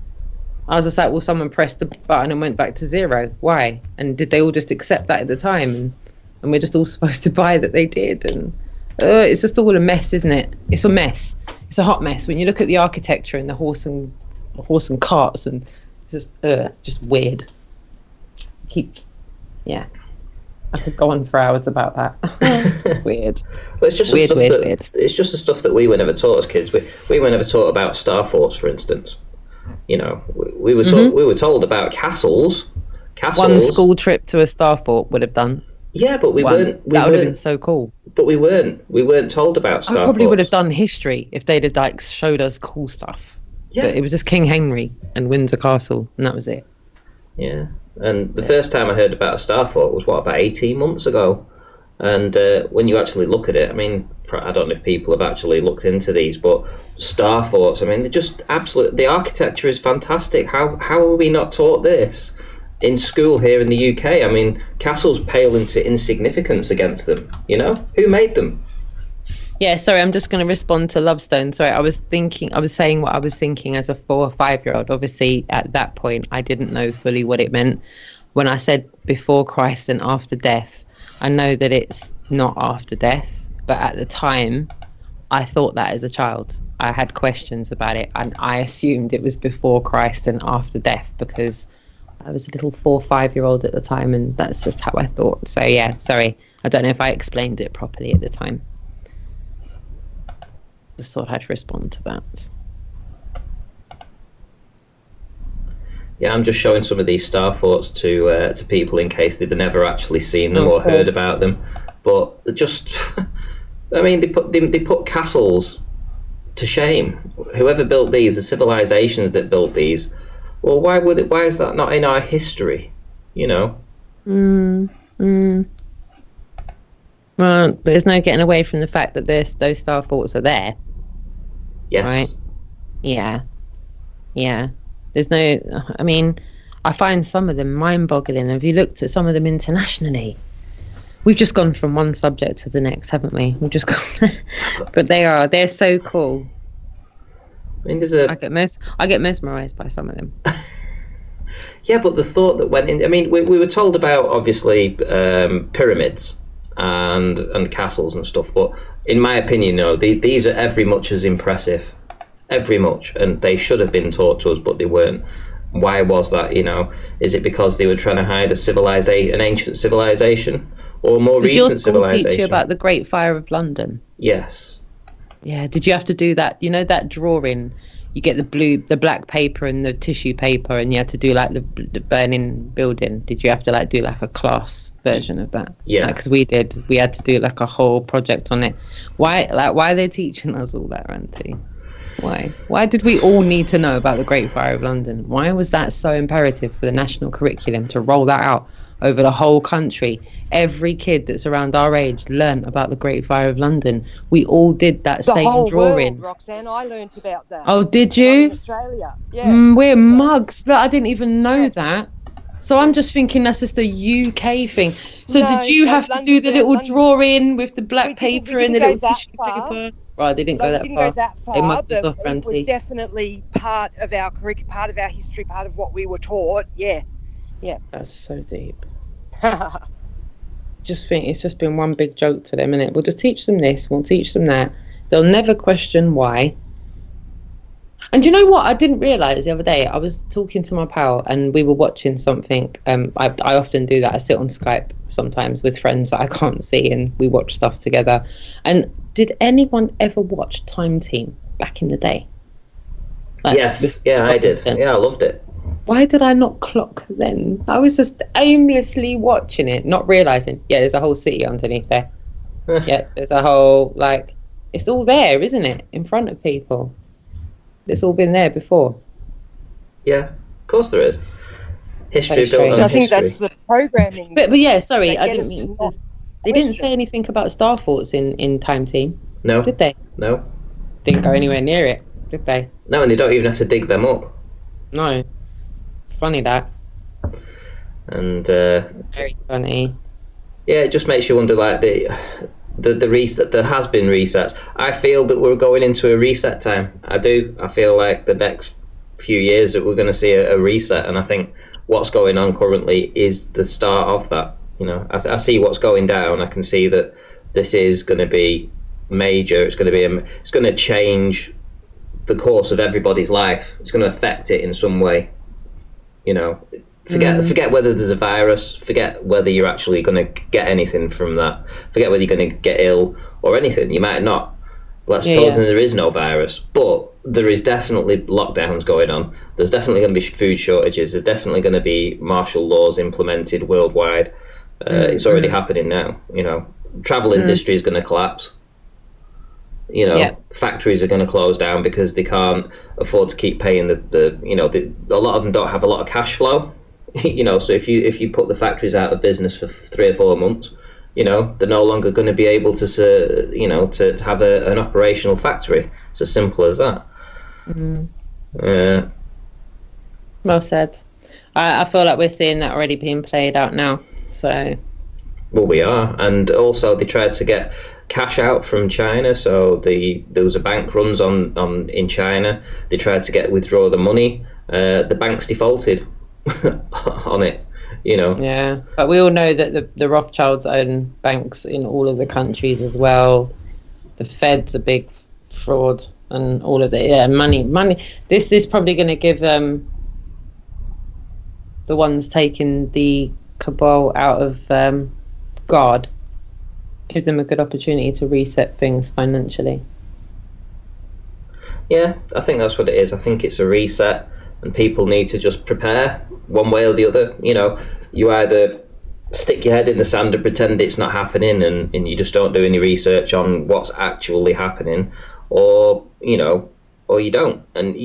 C: I was just like, well, someone pressed the button and went back to 0. Why? And did they all just accept that at the time? And we're just all supposed to buy that they did. And it's just all a mess, isn't it? It's a mess. It's a hot mess. When you look at the architecture and the horse and carts, and it's just weird. Yeah. I could go on for hours about that. It's weird.
A: But it's just
C: Weird,
A: the stuff
C: weird,
A: that
C: weird.
A: it's just the stuff that we were never taught as kids. We were never taught about star forts, for instance. You know, we were we were told about castles.
C: One school trip to a star fort would have done.
A: Yeah, but we weren't.
C: That would have been so cool.
A: But we weren't told about star
C: I probably
A: forts.
C: would have done history if they'd have like showed us cool stuff.
A: Yeah.
C: But it was just King Henry and Windsor Castle, and that was it.
A: Yeah, and the first time I heard about a star fort was about 18 months ago. And when you actually look at it, I mean, I don't know if people have actually looked into these, but star forts, I mean, they're just absolute. The architecture is fantastic. How are we not taught this in school here in the UK? I mean, castles pale into insignificance against them. You know, who made them?
C: Yeah, sorry, I'm just going to respond to Lovestone. Sorry, I was saying what I was thinking as a 4 or 5-year-old. Obviously, at that point, I didn't know fully what it meant. When I said before Christ and after death, I know that it's not after death, but at the time, I thought that as a child. I had questions about it, and I assumed it was before Christ and after death because I was a little 4 or 5-year-old at the time, and that's just how I thought. So yeah, sorry, I don't know if I explained it properly at the time. Just thought I'd respond to that.
A: Yeah, I'm just showing some of these star forts to people in case they'd never actually seen them or heard about them. But just, I mean, they put castles to shame. Whoever built these, the civilizations that built these, well, why is that not in our history? You know.
C: Well, there's no getting away from the fact that those star forts are there.
A: Yes.
C: Right? Yeah. There's no. I mean, I find some of them mind-boggling. Have you looked at some of them internationally? We've just gone from one subject to the next, haven't we? We've just gone. But they're so cool.
A: I mean,
C: I get mesmerized by some of them.
A: Yeah, but the thought that went in. I mean, we were told about obviously pyramids and castles and stuff, but in my opinion, no, these are every much as impressive, every much, and they should have been taught to us, but they weren't. Why was that? You know, is it because they were trying to hide an ancient civilization, or more recent civilization? Did your school
C: teach you about the Great Fire of London?
A: Yes.
C: Yeah. Did you have to do that? You know that drawing. You get the black paper and the tissue paper, and you had to do like the burning building. Did you have to like do like a class version of that?
A: Yeah.
C: Because we did. We had to do like a whole project on it. Why are they teaching us all that, Ranty? Why did we all need to know about the Great Fire of London? Why was that so imperative for the national curriculum to roll that out over the whole country? Every kid that's around our age learnt about the Great Fire of London. We all did that same
B: whole
C: drawing.
B: World, Roxanne, I learnt about that.
C: Oh, did you?
B: In Australia, yeah.
C: We're mugs. Look, I didn't even know that. So I'm just thinking that's just a UK thing. So
B: No,
C: did you have to do the little drawing with the black paper and the little tissue paper? Right, they didn't go that far. They mugged us off,
B: it was definitely part of our curriculum, part of our history, part of what we were taught. Yeah.
C: That's so deep. Just think it's just been one big joke to them, innit? We'll just teach them this, we'll teach them that. They'll never question why. And you know what? I didn't realise the other day, I was talking to my pal and we were watching something. I often do that. I sit on Skype sometimes with friends that I can't see and we watch stuff together. And did anyone ever watch Time Team back in the day?
A: Yes. Yeah, I did. Yeah, I loved it.
C: Why did I not clock then? I was just aimlessly watching it, not realising. Yeah, there's a whole city underneath there. Yeah, there's a whole, like, it's all there, isn't it? In front of people. It's all been there before.
A: Yeah, of course there is. History built on history.
B: I think that's the programming.
C: But yeah, sorry, I didn't mean. They didn't say anything about star forts in Time Team.
A: No.
C: Did they?
A: No.
C: Didn't go anywhere near it, did they?
A: No, and they don't even have to dig them up.
C: No. It's funny that.
A: And
C: very funny.
A: Yeah, it just makes you wonder, like the reset. There has been resets. I feel that we're going into a reset time. I do. I feel like the next few years that we're going to see a reset, and I think what's going on currently is the start of that. You know, I see what's going down. I can see that this is going to be major. It's going to be it's going to change the course of everybody's life. It's going to affect it in some way. You know, Forget whether there's a virus. Forget whether you're actually going to get anything from that. Forget whether you're going to get ill or anything. You might not. Let's suppose there is no virus, but there is definitely lockdowns going on. There's definitely going to be food shortages. There's definitely going to be martial laws implemented worldwide. It's already happening now. Travel industry is going to collapse. Factories are going to close down because they can't afford to keep paying a lot of them don't have a lot of cash flow. So if you put the factories out of business for 3 or 4 months, they're no longer going to be able to to have an operational factory. It's as simple as that.
C: Well said. I feel like we're seeing that already being played out now. So.
A: Well, we are, and also they tried to get cash out from China. So there was a bank runs on in China. They tried to withdraw the money. The banks defaulted on it.
C: Yeah, but we all know that the Rothschilds own banks in all of the countries as well. The Fed's a big fraud, and all of it. Yeah, money. This is probably going to give the ones taking the cabal out of guard, give them a good opportunity to reset things financially.
A: Yeah, I think that's what it is. I think it's a reset, and people need to just prepare one way or the other. You either stick your head in the sand and pretend it's not happening, and you just don't do any research on what's actually happening, or you don't. And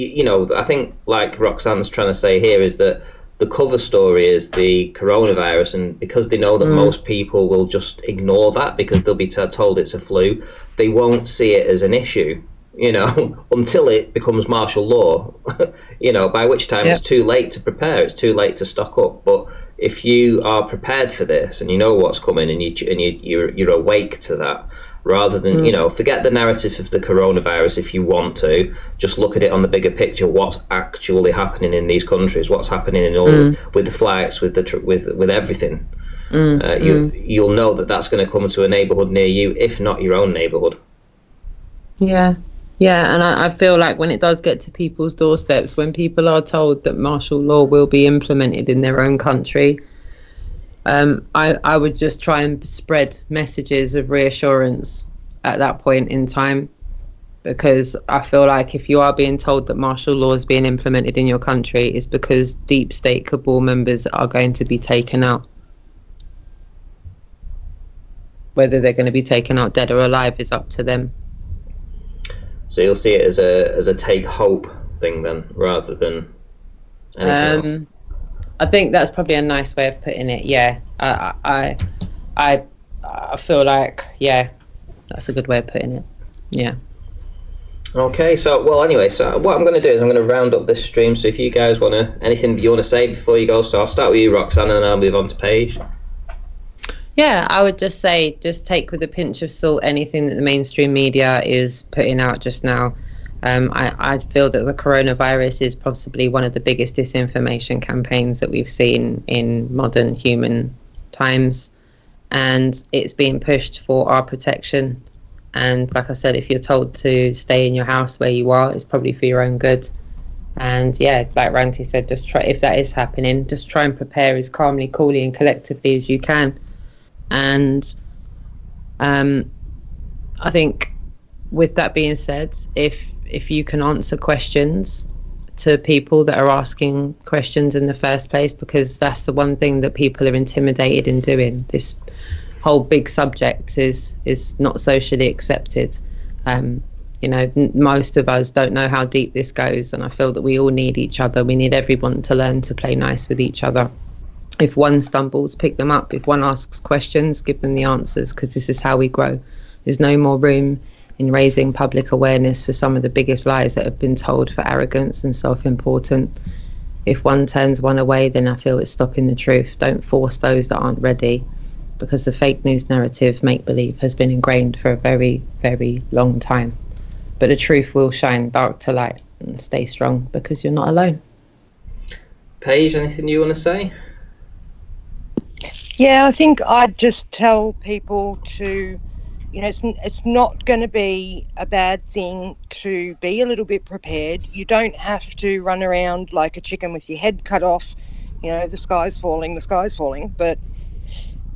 A: I think, like Roxanne's trying to say here, is that the cover story is the coronavirus, and because they know that most people will just ignore that because they'll be told it's a flu, they won't see it as an issue, until it becomes martial law, by which time it's too late to prepare, it's too late to stock up. But if you are prepared for this and you know what's coming and you're awake to that, rather than forget the narrative of the coronavirus. If you want to just look at it on the bigger picture, what's actually happening in these countries, what's happening in all with the flights, with with everything, you'll know that's going to come to a neighborhood near you, if not your own neighborhood.
C: Yeah, and I feel like when it does get to people's doorsteps, when people are told that martial law will be implemented in their own country, I would just try and spread messages of reassurance at that point in time, because I feel like if you are being told that martial law is being implemented in your country, it's because deep state cabal members are going to be taken out. Whether they're going to be taken out dead or alive is up to them. So
A: you'll see it as a take hope thing then, rather than anything else.
C: I think that's probably a nice way of putting it. Yeah, I feel like, yeah, that's a good way of putting it. Yeah.
A: Okay, so what I'm going to do is I'm going to round up this stream. So if you guys anything you want to say before you go, so I'll start with you, Roxanne, and then I'll move on to Paige.
C: Yeah, I would just say, just take with a pinch of salt anything that the mainstream media is putting out just now. I feel that the coronavirus is possibly one of the biggest disinformation campaigns that we've seen in modern human times, and it's being pushed for our protection. And like I said, if you're told to stay in your house where you are, it's probably for your own good. And yeah, like Ranty said, just try, if that is happening, just try and prepare as calmly, coolly and collectively as you can. And I think with that being said, if you can answer questions to people that are asking questions in the first place, because that's the one thing that people are intimidated in doing. This whole big subject is not socially accepted. Most of us don't know how deep this goes, and I feel that we all need each other. We need everyone to learn to play nice with each other. If one stumbles, pick them up. If one asks questions, give them the answers, because this is how we grow. There's no more room in raising public awareness for some of the biggest lies that have been told for arrogance and self-importance. If one turns one away, then I feel it's stopping the truth. Don't force those that aren't ready, because the fake news narrative, make-believe, has been ingrained for a very, very long time. But the truth will shine dark to light, and stay strong, because you're not alone.
A: Paige, anything you want to say?
B: Yeah, I think I'd just tell people to, it's not going to be a bad thing to be a little bit prepared. You don't have to run around like a chicken with your head cut off. the sky's falling, the sky's falling. But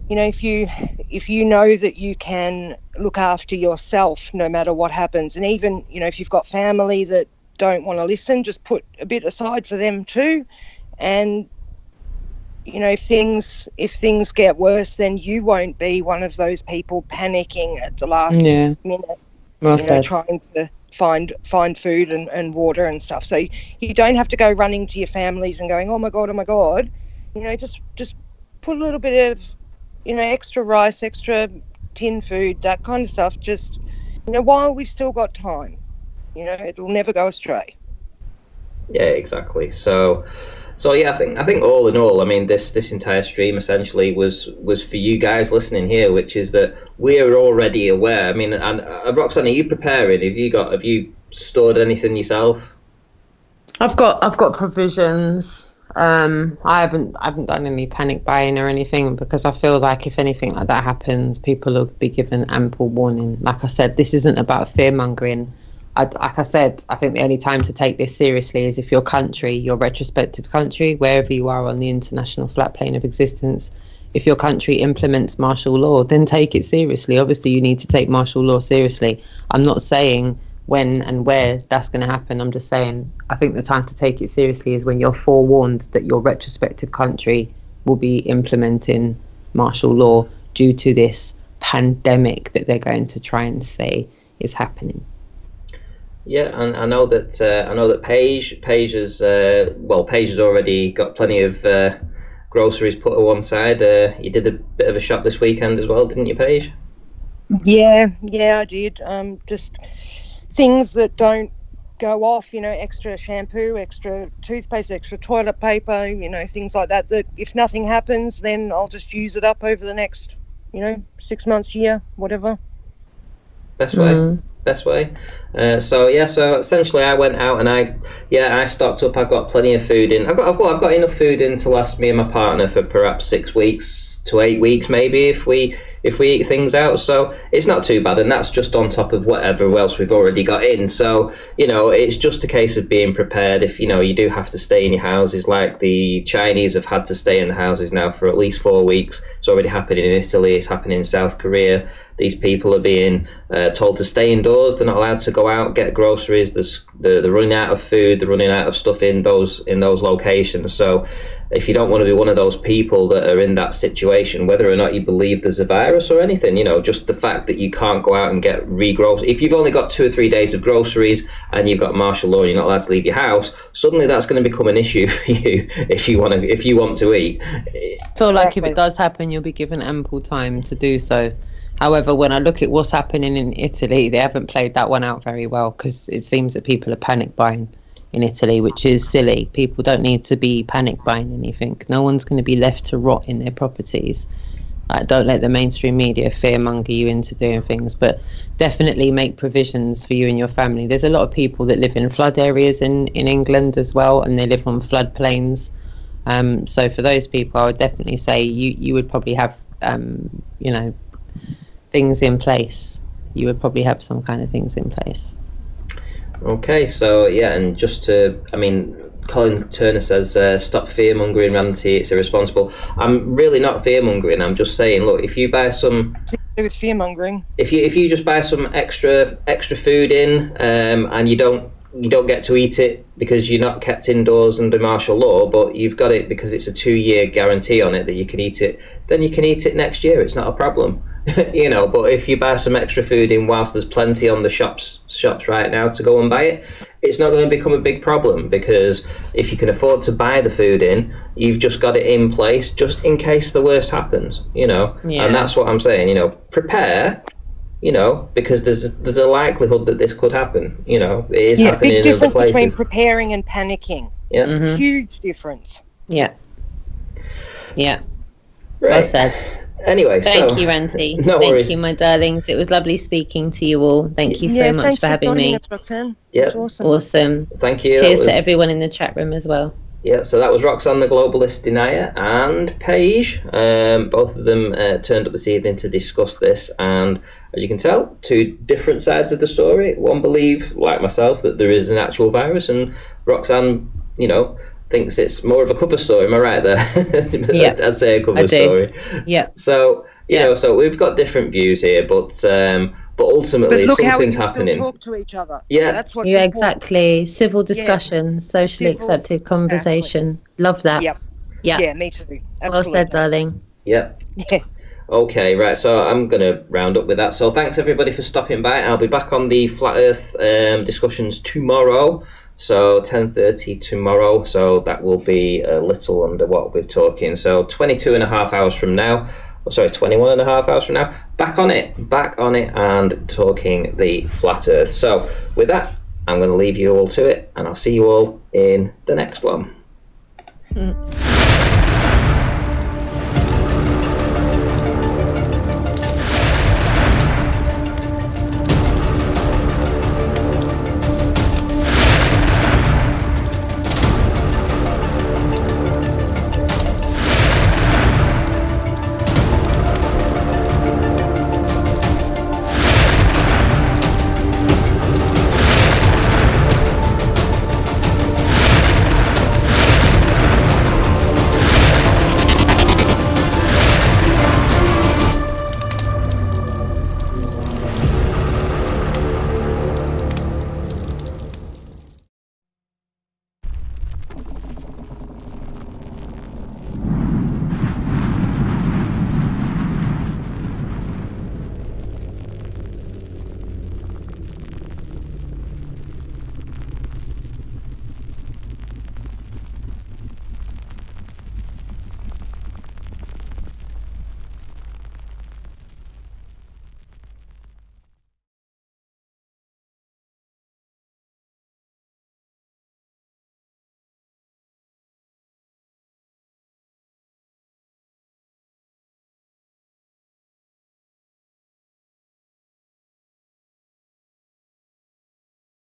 B: if you know that you can look after yourself no matter what happens, and even if you've got family that don't want to listen, just put a bit aside for them too. And if things get worse, then you won't be one of those people panicking at the last minute,
C: well said.
B: trying to find food and water and stuff. So you don't have to go running to your families and going, oh my god. Just put a little bit of extra rice, extra tin food, that kind of stuff, just while we've still got time. It'll never go astray.
A: Yeah, exactly. So yeah, I think all in all, I mean, this entire stream essentially was for you guys listening here, which is that we're already aware. I mean, and Roxanne, are you preparing? Have you stored anything yourself?
C: I've got provisions. I haven't done any panic buying or anything, because I feel like if anything like that happens, people will be given ample warning. Like I said, this isn't about fear mongering. Like I said, I think the only time to take this seriously is if your country, your retrospective country, wherever you are on the international flat plane of existence, if your country implements martial law, then take it seriously. Obviously, you need to take martial law seriously. I'm not saying when and where that's going to happen. I'm just saying I think the time to take it seriously is when you're forewarned that your retrospective country will be implementing martial law due to this pandemic that they're going to try and say is happening.
A: Yeah, and I know that Paige has Paige has already got plenty of groceries put to one side. You did a bit of a shop this weekend as well, didn't you, Paige?
B: Yeah, I did. Just things that don't go off, extra shampoo, extra toothpaste, extra toilet paper, things like that, that if nothing happens, then I'll just use it up over the next, 6 months, year, whatever.
A: Best way. So essentially I went out and I stocked up. I've got plenty of food in. I've got enough food in to last me and my partner for perhaps 6 weeks to 8 weeks, maybe, if we eat things out. So it's not too bad, and that's just on top of whatever else we've already got in. So it's just a case of being prepared. If you do have to stay in your houses, like the Chinese have had to stay in the houses now for at least 4 weeks. It's already happening in Italy. It's happening in South Korea. These people are being told to stay indoors. They're not allowed to go out, get groceries. They're running out of food. They're running out of stuff in those locations. So if you don't want to be one of those people that are in that situation, whether or not you believe there's a virus or anything, just the fact that you can't go out and get re-groceries. If you've only got 2 or 3 days of groceries and you've got martial law and you're not allowed to leave your house, suddenly that's going to become an issue for you if you want to eat.
C: I feel like if it does happen, you'll be given ample time to do so. However, when I look at what's happening in Italy, they haven't played that one out very well, because it seems that people are panic buying in Italy, which is silly. People don't need to be panic buying anything. No one's going to be left to rot in their properties. Don't let the mainstream media fearmonger you into doing things, but definitely make provisions for you and your family. There's a lot of people that live in flood areas in England as well, and they live on floodplains. So for those people, I would definitely say you would probably have, things in place. You would probably have some kind of things in place.
A: Okay, so yeah, and Colin Turner says, stop fear-mongering, Ranty, it's irresponsible. I'm really not fear-mongering, I'm just saying, look, if you buy some...
B: With fear-mongering.
A: If you just buy some extra food in, and you don't get to eat it because you're not kept indoors under martial law, but you've got it because it's a 2-year guarantee on it that you can eat it, then you can eat it next year, it's not a problem. But if you buy some extra food in whilst there's plenty on the shops right now to go and buy it, it's not going to become a big problem, because if you can afford to buy the food in, you've just got it in place just in case the worst happens,
C: Yeah.
A: And that's what I'm saying, prepare, because there's a likelihood that this could happen, it is happening in other places.
B: Big difference between preparing and panicking.
A: Yeah.
C: Mm-hmm.
B: Huge difference.
C: Yeah. Right. Well said.
A: Anyway,
C: thank you, Ranty.
A: No worries.
C: Thank you, my darlings. It was lovely speaking to you all. Thank you so much for having me.
A: Yeah,
C: awesome.
A: Thank you.
C: Cheers to everyone in the chat room as well.
A: Yeah, so that was Roxanne the Globalist Denier and Paige. Both of them turned up this evening to discuss this, and as you can tell, 2 different sides of the story. One believe, like myself, that there is an actual virus, and Roxanne, thinks it's more of a cover story. Am I right there?
C: Yeah,
A: I'd say a cover story.
C: Yeah.
A: So you know, so we've got different views here, but ultimately,
B: But look how we
A: something's
B: can
A: happening.
B: still talk to each other.
A: Yeah,
B: that's what's
C: Yeah,
B: important.
C: exactly. Civil discussion, socially
B: Civil,
C: accepted conversation. Love that.
B: Yep.
C: Yeah.
B: Yeah, me too. Absolutely.
C: Well said, darling.
A: Yep.
B: Yeah.
A: Okay, right. So I'm going to round up with that. So thanks everybody for stopping by. I'll be back on the Flat Earth discussions tomorrow. So 10:30 tomorrow. So that will be a little under what we're talking. So 22 and a half hours from now. Oh, sorry, 21 and a half hours from now. Back on it, and talking the Flat Earth. So with that, I'm going to leave you all to it, and I'll see you all in the next one.